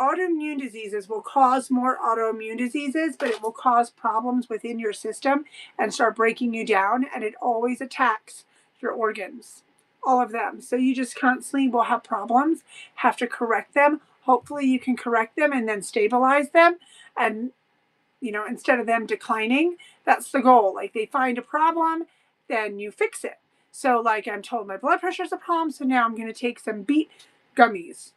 autoimmune diseases will cause more autoimmune diseases, but it will cause problems within your system and start breaking you down, and it always attacks your organs, all of them. So you just constantly will have problems, have to correct them. Hopefully you can correct them and then stabilize them, and instead of them declining. That's the goal. Like, they find a problem, then you fix it. So like, I'm told my blood pressure is a problem, so now I'm going to take some beet gummies.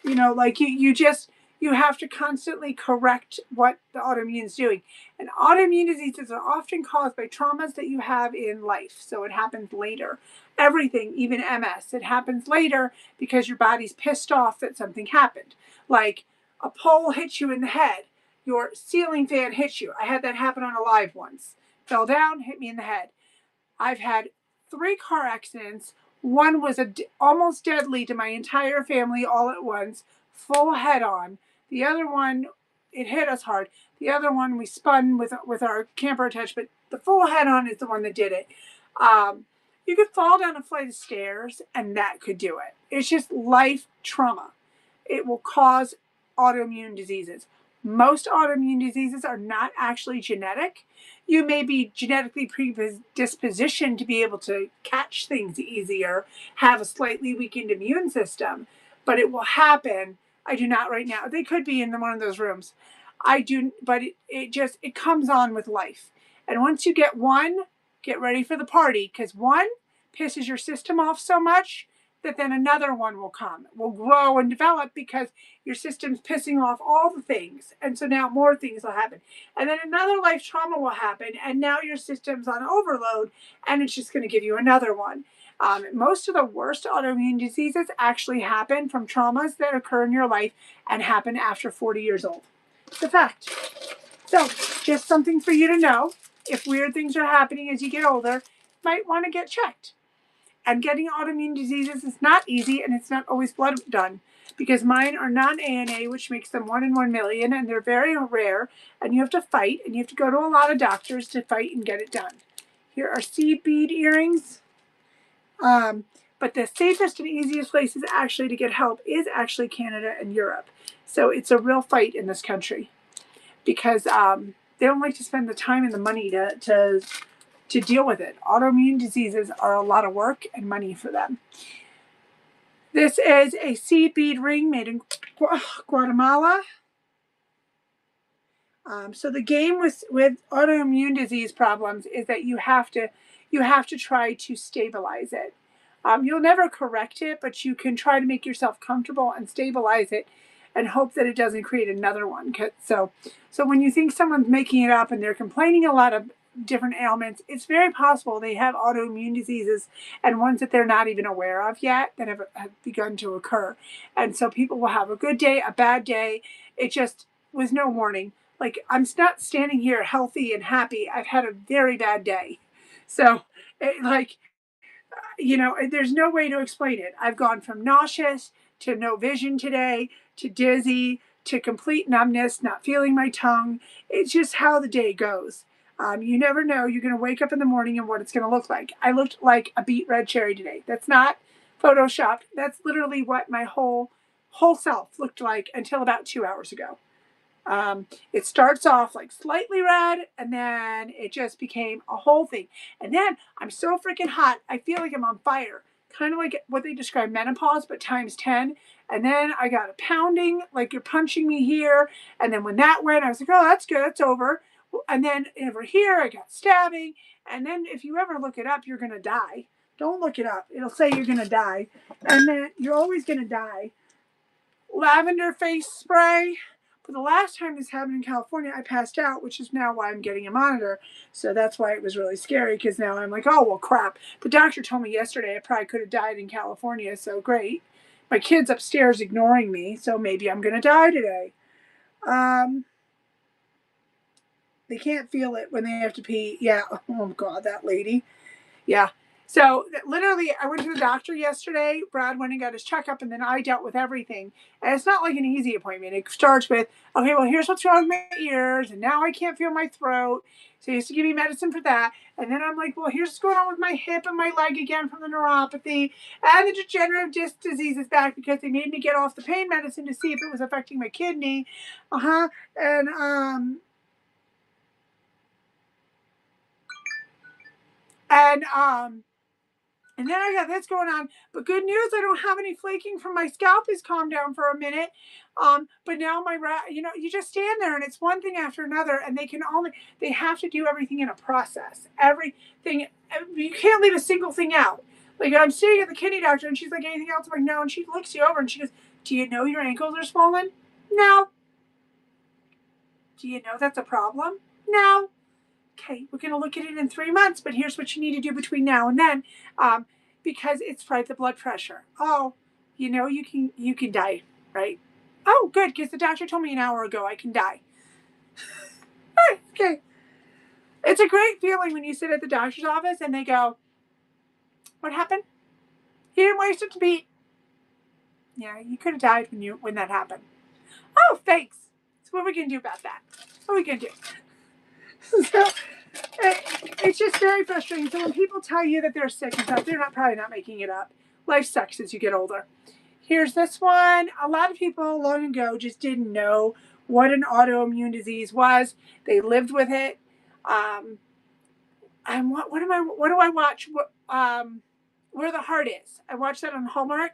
Like, you have to constantly correct what the autoimmune is doing. And autoimmune diseases are often caused by traumas that you have in life. So it happens later. Everything, even MS, it happens later because your body's pissed off that something happened. Like, a pole hits you in the head. Your ceiling fan hits you. I had that happen on a live once. Fell down, hit me in the head. I've had 3 car accidents. One was almost deadly to my entire family all at once, full head on. The other one, it hit us hard. The other one, we spun with our camper attachment. The full head on is the one that did it. You could fall down a flight of stairs, and that could do it. It's just life trauma. It will cause autoimmune diseases. Most autoimmune diseases are not actually genetic. You may be genetically predispositioned to be able to catch things easier, have a slightly weakened immune system, but it will happen. I do not right now. They could be in one of those rooms. I do, but it comes on with life. And once you get one, get ready for the party, because one pisses your system off so much that then another one will come, will grow and develop because your system's pissing off all the things. And so now more things will happen. And then another life trauma will happen, and now your system's on overload, and it's just going to give you another one. Most of the worst autoimmune diseases actually happen from traumas that occur in your life and happen after 40 years old. It's a fact. So just something for you to know. If weird things are happening as you get older, you might want to get checked. And getting autoimmune diseases is not easy, and it's not always blood done, because mine are non-ANA, which makes them 1 in 1 million, and they're very rare, and you have to fight, and you have to go to a lot of doctors to fight and get it done. Here are seed bead earrings. But the safest and easiest places actually to get help is actually Canada and Europe. So it's a real fight in this country, because they don't like to spend the time and the money to deal with it. Autoimmune diseases are a lot of work and money for them. This is a seed bead ring made in Guatemala. So the game with autoimmune disease problems is that you have to try to stabilize it. You'll never correct it, but you can try to make yourself comfortable and stabilize it, and hope that it doesn't create another one. So when you think someone's making it up and they're complaining a lot of different ailments, it's very possible they have autoimmune diseases, and ones that they're not even aware of yet that have begun to occur. And so people will have a good day, a bad day. It just was no warning. Like, I'm not standing here healthy and happy. I've had a very bad day. So, there's no way to explain it. I've gone from nauseous to no vision today, to dizzy, to complete numbness, not feeling my tongue. It's just how the day goes. You never know. You're going to wake up in the morning and what it's going to look like. I looked like a beet red cherry today. That's not photoshopped. That's literally what my whole self looked like until about 2 hours ago. It starts off like slightly red, and then it just became a whole thing. And then I'm so freaking hot, I feel like I'm on fire. Kind of like what they describe menopause, but times 10. And then I got a pounding, like you're punching me here. And then when that went, I was like, oh, that's good, it's over. And then over here, I got stabbing. And then if you ever look it up, you're going to die. Don't look it up. It'll say you're going to die. And then you're always going to die. Lavender face spray. But the last time this happened in California, I passed out, which is now why I'm getting a monitor. So that's why it was really scary, because now I'm like, oh, well, crap. The doctor told me yesterday I probably could have died in California, so great. My kid's upstairs ignoring me, so maybe I'm going to die today. They can't feel it when they have to pee. Yeah, oh, God, that lady. Yeah. So literally, I went to the doctor yesterday. Brad went and got his checkup, and then I dealt with everything. And it's not like an easy appointment. It starts with, okay, well, here's what's wrong with my ears, and now I can't feel my throat. So he has to give me medicine for that. And then I'm like, well, here's what's going on with my hip and my leg again from the neuropathy. And the degenerative disc disease is back because they made me get off the pain medicine to see if it was affecting my kidney. And and then I got this going on. But good news, I don't have any flaking from my scalp has calmed down for a minute. But now you just stand there and it's one thing after another, and they have to do everything in a process. Everything, you can't leave a single thing out. Like, I'm sitting at the kidney doctor and she's like, anything else? I'm like, no. And she looks you over and she goes, do you know your ankles are swollen? No. Do you know that's a problem? No. Okay, we're going to look at it in 3 months, but here's what you need to do between now and then, because it's right, the blood pressure. Oh, you can die, right? Oh, good, because the doctor told me an hour ago I can die. Okay. It's a great feeling when you sit at the doctor's office and they go, what happened? You didn't waste it to beat. Yeah, you could have died when that happened. Oh, thanks. So what are we going to do about that? What are we going to do? So, it's just very frustrating. So when people tell you that they're sick and stuff, they're probably not making it up. Life sucks as you get older. Here's this one. A lot of people long ago just didn't know what an autoimmune disease was. They lived with it. And what do I watch? Where the Heart Is. I watched that on Hallmark.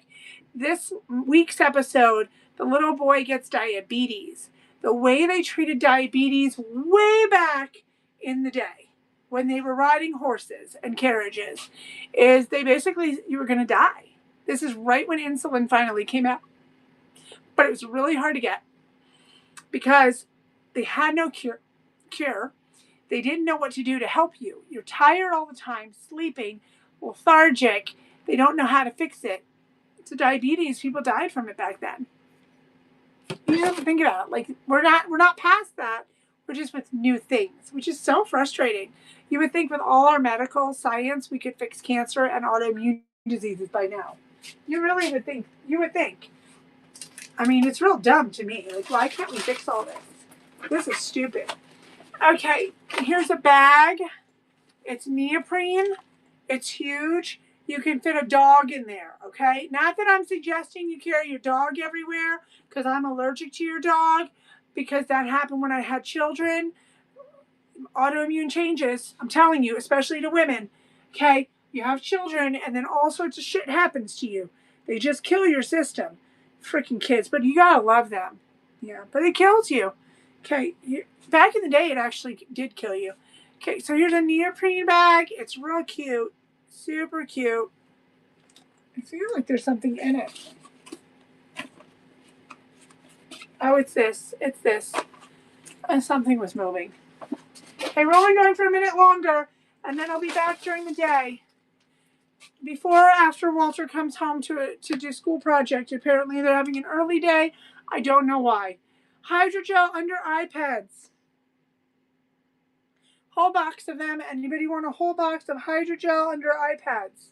This week's episode, the little boy gets diabetes. The way they treated diabetes way back in the day when they were riding horses and carriages is you were going to die. This is right when insulin finally came out. But it was really hard to get because they had no cure. They didn't know what to do to help you. You're tired all the time, sleeping, lethargic. They don't know how to fix it. So diabetes, people died from it back then. You have to think about it. Like, we're not past that. We're just with new things, which is so frustrating. You would think with all our medical science, we could fix cancer and autoimmune diseases by now. You really would think. You would think. I mean, it's real dumb to me. Like, why can't we fix all this? This is stupid. Okay, here's a bag. It's neoprene. It's huge. You can fit a dog in there, okay? Not that I'm suggesting you carry your dog everywhere, because I'm allergic to your dog, because that happened when I had children. Autoimmune changes, I'm telling you, especially to women, okay? You have children, and then all sorts of shit happens to you. They just kill your system. Freaking kids, but you gotta love them. Yeah, but it kills you. Okay, back in the day, it actually did kill you. Okay, so here's a neoprene bag. It's real cute. Super cute. I feel like there's something in it. Oh, it's this. It's this. And something was moving. Okay, we're only going for a minute longer, and then I'll be back during the day. Before or after Walter comes home to do school project. Apparently they're having an early day. I don't know why. Hydrogel under iPads. Whole box of them. Anybody want a whole box of hydrogel under iPads?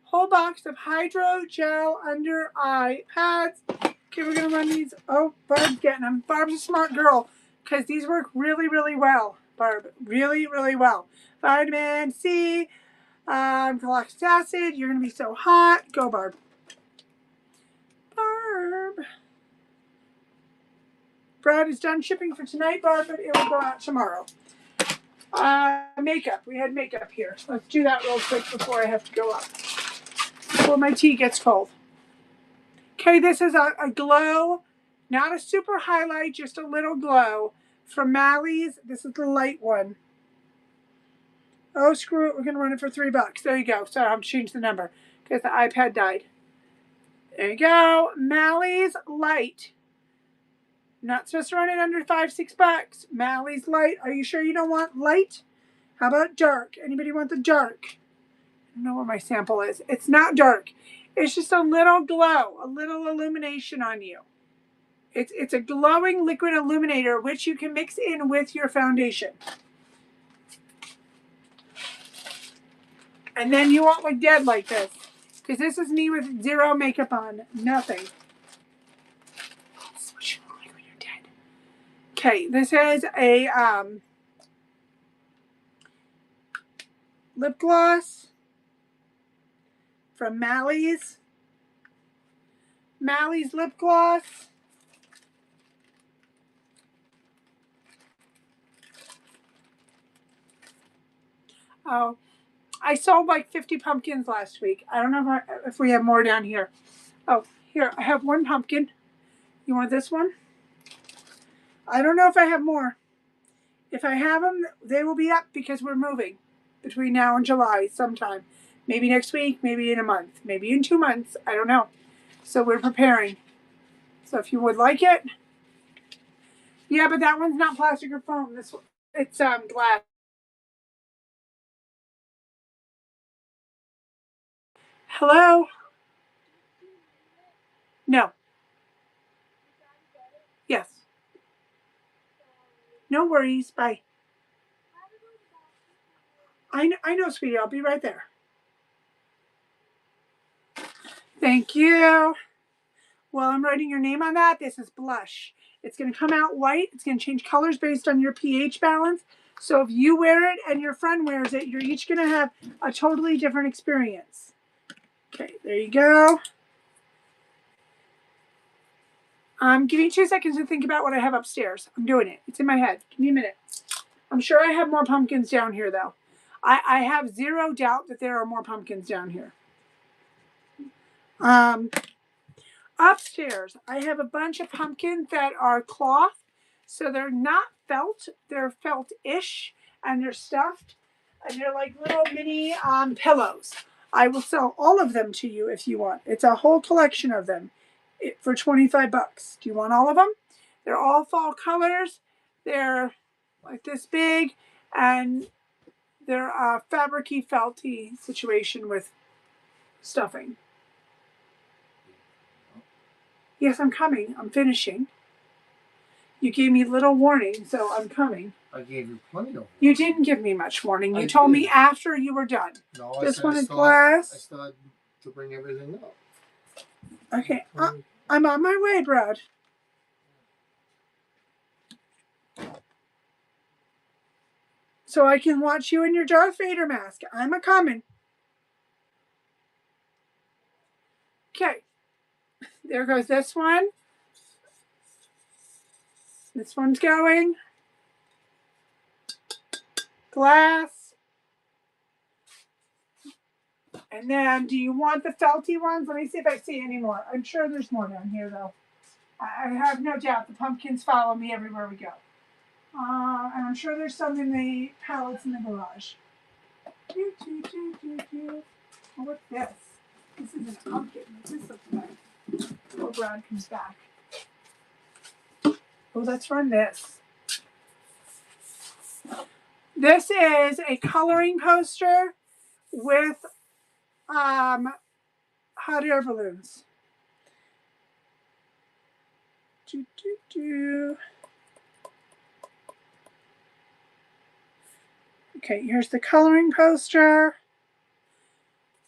Whole box of hydrogel under iPads. Okay, we're going to run these. Oh, Barb's getting them. Barb's a smart girl because these work really, really well, Barb. Really, really well. Vitamin C, phylloxy acid. You're going to be so hot. Go, Barb. Barb. Brad is done shipping for tonight, Barb, but it will go out tomorrow. Makeup. We had makeup here. Let's do that real quick before I have to go up. Before my tea gets cold. Okay, this is a glow. Not a super highlight, just a little glow. From Mally's. This is the light one. Oh, screw it. We're going to run it for $3. There you go. Sorry, I'm changing the number because the iPad died. There you go. Mally's Light. Not supposed to run it under $5-6. Mally's light. Are you sure you don't want light? How about dark? Anybody want the dark? I don't know where my sample is. It's not dark. It's just a little glow, a little illumination on you. It's a glowing liquid illuminator, which you can mix in with your foundation. And then you won't look dead like this. Because this is me with zero makeup on. Nothing. This is what you look like when you're dead. Okay, this is a lip gloss from Mally's. Mally's lip gloss. Oh, I sold like 50 pumpkins last week. I don't know if we have more down here. Oh, here, I have one pumpkin. You want this one? I don't know if I have more. If I have them, they will be up because we're moving between now and July sometime. Maybe next week, maybe in a month, maybe in 2 months. I don't know. So we're preparing. So if you would like it. Yeah, but that one's not plastic or foam. This one, it's glass. Hello? No. Yes. No worries. Bye. I know, sweetie. I'll be right there. Thank you. While I'm writing your name on that, this is blush. It's going to come out white. It's going to change colors based on your pH balance. So if you wear it and your friend wears it, you're each going to have a totally different experience. Okay, there you go. Give me 2 seconds to think about what I have upstairs. I'm doing it. It's in my head. Give me a minute. I'm sure I have more pumpkins down here, though. I have zero doubt that there are more pumpkins down here. Upstairs, I have a bunch of pumpkins that are cloth. So they're not felt. They're felt-ish, and they're stuffed. And they're like little mini pillows. I will sell all of them to you if you want. It's a whole collection of them for $25. Do you want all of them? They're all fall colors. They're like this big, and they're a fabric-y, felty situation with stuffing. Yes, I'm coming. I'm finishing. You gave me little warning, so I'm coming. I gave you plenty of warning. You didn't give me much warning. You told me after you were done. No, this one is glass. I still had to bring everything up. Okay, I'm on my way, Brad. So I can watch you in your Darth Vader mask. I'm a coming. Okay. There goes this one. This one's going. Glass. And then, do you want the felty ones? Let me see if I see any more. I'm sure there's more down here, though. I have no doubt the pumpkins follow me everywhere we go. And I'm sure there's some in the pallets in the garage. Oh, what's this? This isn't a pumpkin. What's this look like? Oh, Brad comes back. Oh, let's run this. This is a coloring poster with hot air balloons. Okay, here's the coloring poster.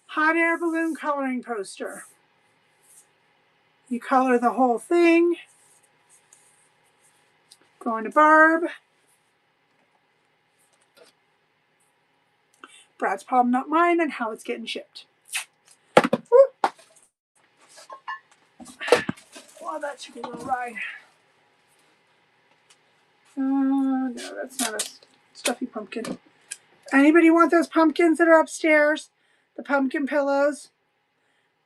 Hot air balloon coloring poster. You color the whole thing. Going to Barb. Brad's problem, not mine, and how it's getting shipped. Woo. Well, that should be a little ride. No, that's not a stuffy pumpkin. Anybody want those pumpkins that are upstairs? The pumpkin pillows?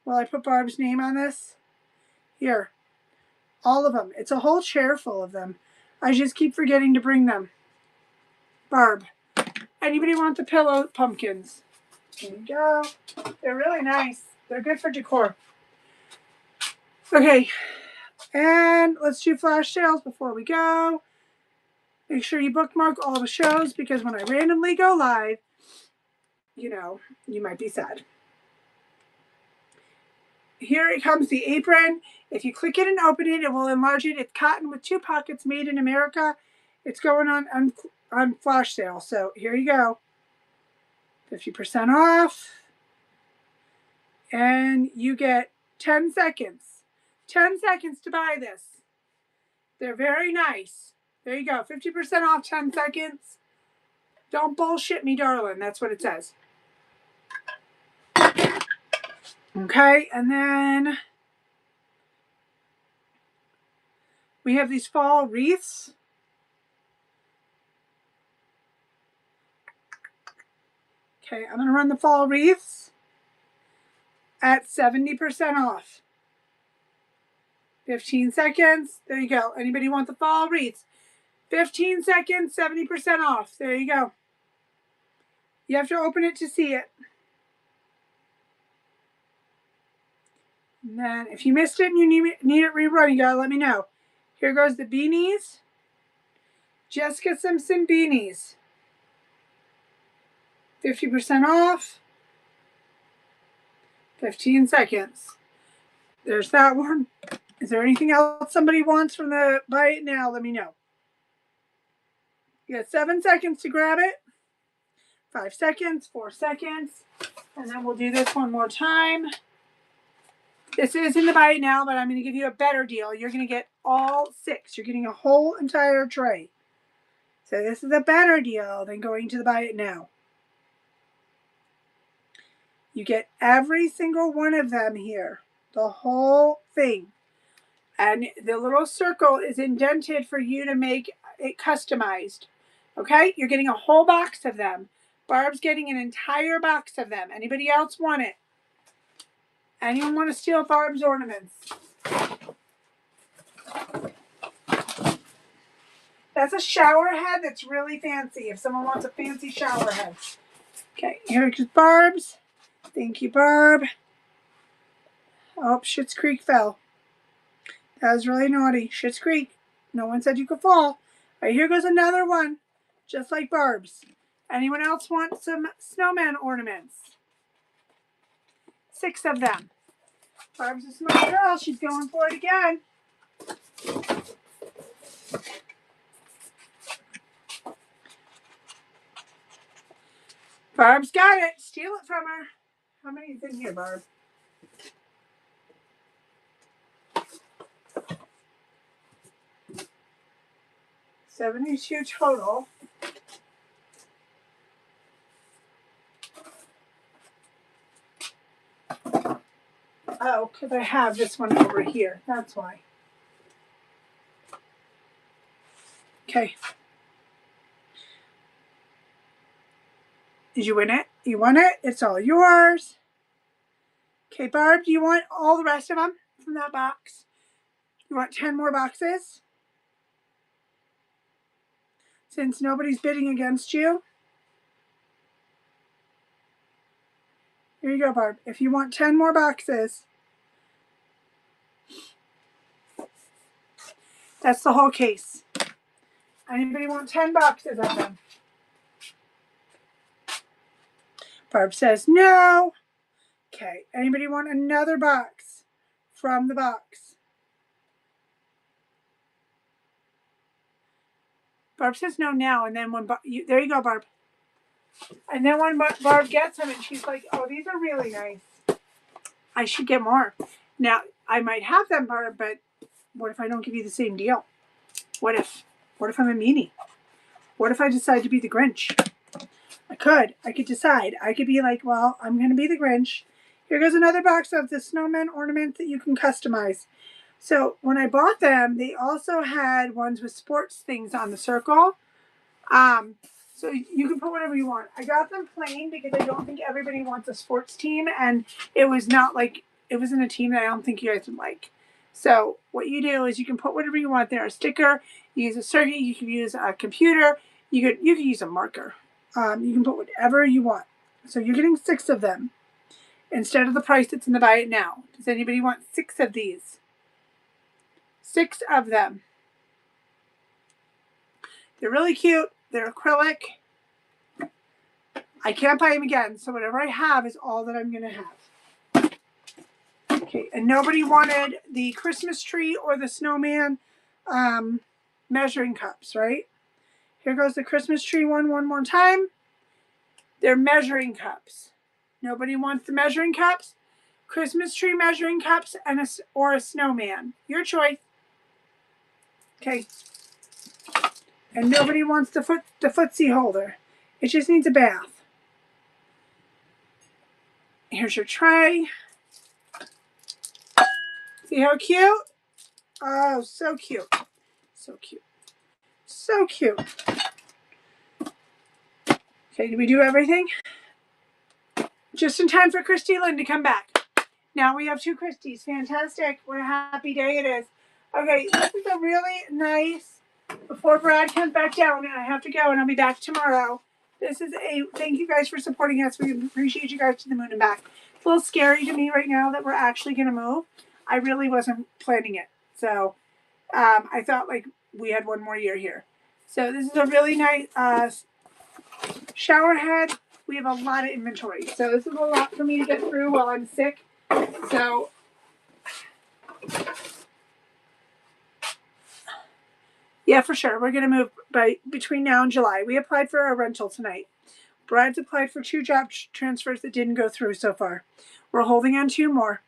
Well, I put Barb's name on this. Here. All of them. It's a whole chair full of them. I just keep forgetting to bring them. Barb. Anybody want the pillow pumpkins? There you go. They're really nice. They're good for decor. Okay. And let's do flash sales before we go. Make sure you bookmark all the shows because when I randomly go live, you know, you might be sad. Here it comes, the apron. If you click it and open it, it will enlarge it. It's cotton with 2 pockets, made in America. It's going on flash sale. So here you go. 50% off. And you get 10 seconds. 10 seconds to buy this. They're very nice. There you go. 50% off, 10 seconds. Don't bullshit me, darling. That's what it says. Okay, and then we have these fall wreaths. Okay, I'm going to run the fall wreaths at 70% off. 15 seconds. There you go. Anybody want the fall wreaths? 15 seconds, 70% off. There you go. You have to open it to see it. And then if you missed it and you need it rerun, you gotta let me know. Here goes the beanies. Jessica Simpson beanies. 50% off. 15 seconds. There's that one. Is there anything else somebody wants from the buy it now? Let me know. You got 7 seconds to grab it. 5 seconds, 4 seconds. And then we'll do this one more time. This is in the buy it now, but I'm going to give you a better deal. You're going to get all 6. You're getting a whole entire tray. So this is a better deal than going to the buy it now. You get every single one of them here. The whole thing. And the little circle is indented for you to make it customized. Okay? You're getting a whole box of them. Barb's getting an entire box of them. Anybody else want it? Anyone want to steal Barb's ornaments? That's a shower head that's really fancy. If someone wants a fancy shower head. Okay, here's Barb's. Thank you, Barb. Oh, Schitt's Creek fell. That was really naughty. Schitt's Creek. No one said you could fall. All right, here goes another one. Just like Barb's. Anyone else want some snowman ornaments? 6 of them. Barb's a smart girl. She's going for it again. Barb's got it. Steal it from her. How many is in here, Barb? $72 total. Oh, because I have this one over here. That's why. Okay. Did you win it? You won it. It's all yours. Okay, Barb, do you want all the rest of them from that box? You want 10 more boxes? Since nobody's bidding against you. Here you go, Barb. If you want 10 more boxes, that's the whole case. Anybody want 10 boxes of them? Barb says no. Okay. Anybody want another box from the box? Barb says no now, and then when there you go, Barb. And then when Barb gets them, and she's like, "Oh, these are really nice. I should get more." Now I might have them, Barb, but what if I don't give you the same deal? What if I'm a meanie? What if I decide to be the Grinch? I could decide. I could be like, well, I'm going to be the Grinch. Here goes another box of the snowman ornament that you can customize. So when I bought them, they also had ones with sports things on the circle. So you can put whatever you want. I got them plain because I don't think everybody wants a sports team. And it was not like, it wasn't a team that I don't think you guys would like. So what you do is you can put whatever you want there. A sticker, you use a circuit, you can use a computer, you could use a marker. You can put whatever you want. So you're getting 6 of them instead of the price that's in the buy it now. Does anybody want 6 of these? 6 of them. They're really cute. They're acrylic. I can't buy them again, so whatever I have is all that I'm going to have. Okay, and nobody wanted the Christmas tree or the snowman measuring cups, right? Here goes the Christmas tree one more time. They're measuring cups. Nobody wants the measuring cups, Christmas tree measuring cups, and or a snowman. Your choice. Okay. And nobody wants the footsie holder. It just needs a bath. Here's your tray. See how cute? Oh, so cute. So cute. So cute. Okay, did we do everything? Just in time for Christy Lynn to come back. Now we have 2 Christies. Fantastic. What a happy day it is. Okay, this is a really nice, before Brad comes back down and I have to go and I'll be back tomorrow. This is thank you guys for supporting us. We appreciate you guys to the moon and back. It's a little scary to me right now that we're actually going to move. I really wasn't planning it. So I thought like we had one more year here. So this is a really nice shower head. We have a lot of inventory. So this is a lot for me to get through while I'm sick. So yeah, for sure. We're going to move between now and July. We applied for a rental tonight. Brad's applied for 2 job transfers that didn't go through so far. We're holding on 2 more.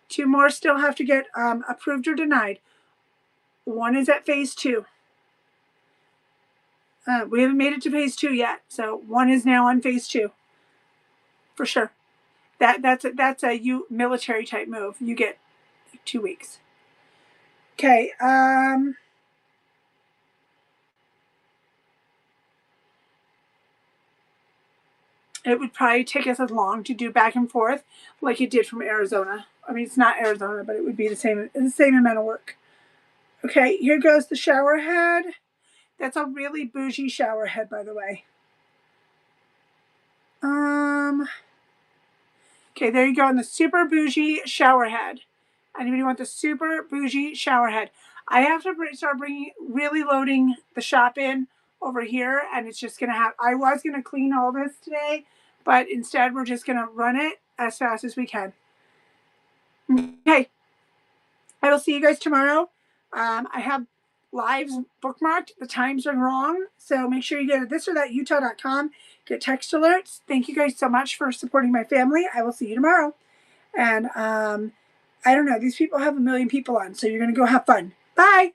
2 more still have to get approved or denied. 1 is at phase 2. We haven't made it to phase 2 yet. So 1 is now on phase 2. For sure. That's a military type move. You get 2 weeks. Okay. It would probably take us as long to do back and forth like it did from Arizona. I mean, it's not Arizona, but it would be the same amount of work. Okay, here goes the shower head. That's a really bougie shower head, by the way. Okay, there you go on the super bougie shower head. Anybody want the super bougie shower head? I have to start really loading the shop in over here, and it's just going to have, I was going to clean all this today, but instead we're just going to run it as fast as we can. Okay, I will see you guys tomorrow. I have lives bookmarked. The times are wrong, so make sure you go to thisorthatutah.com, get text alerts. Thank you guys so much for supporting my family. I will see you tomorrow. And I don't know, these people have 1 million people on, so you're going to go have fun. Bye.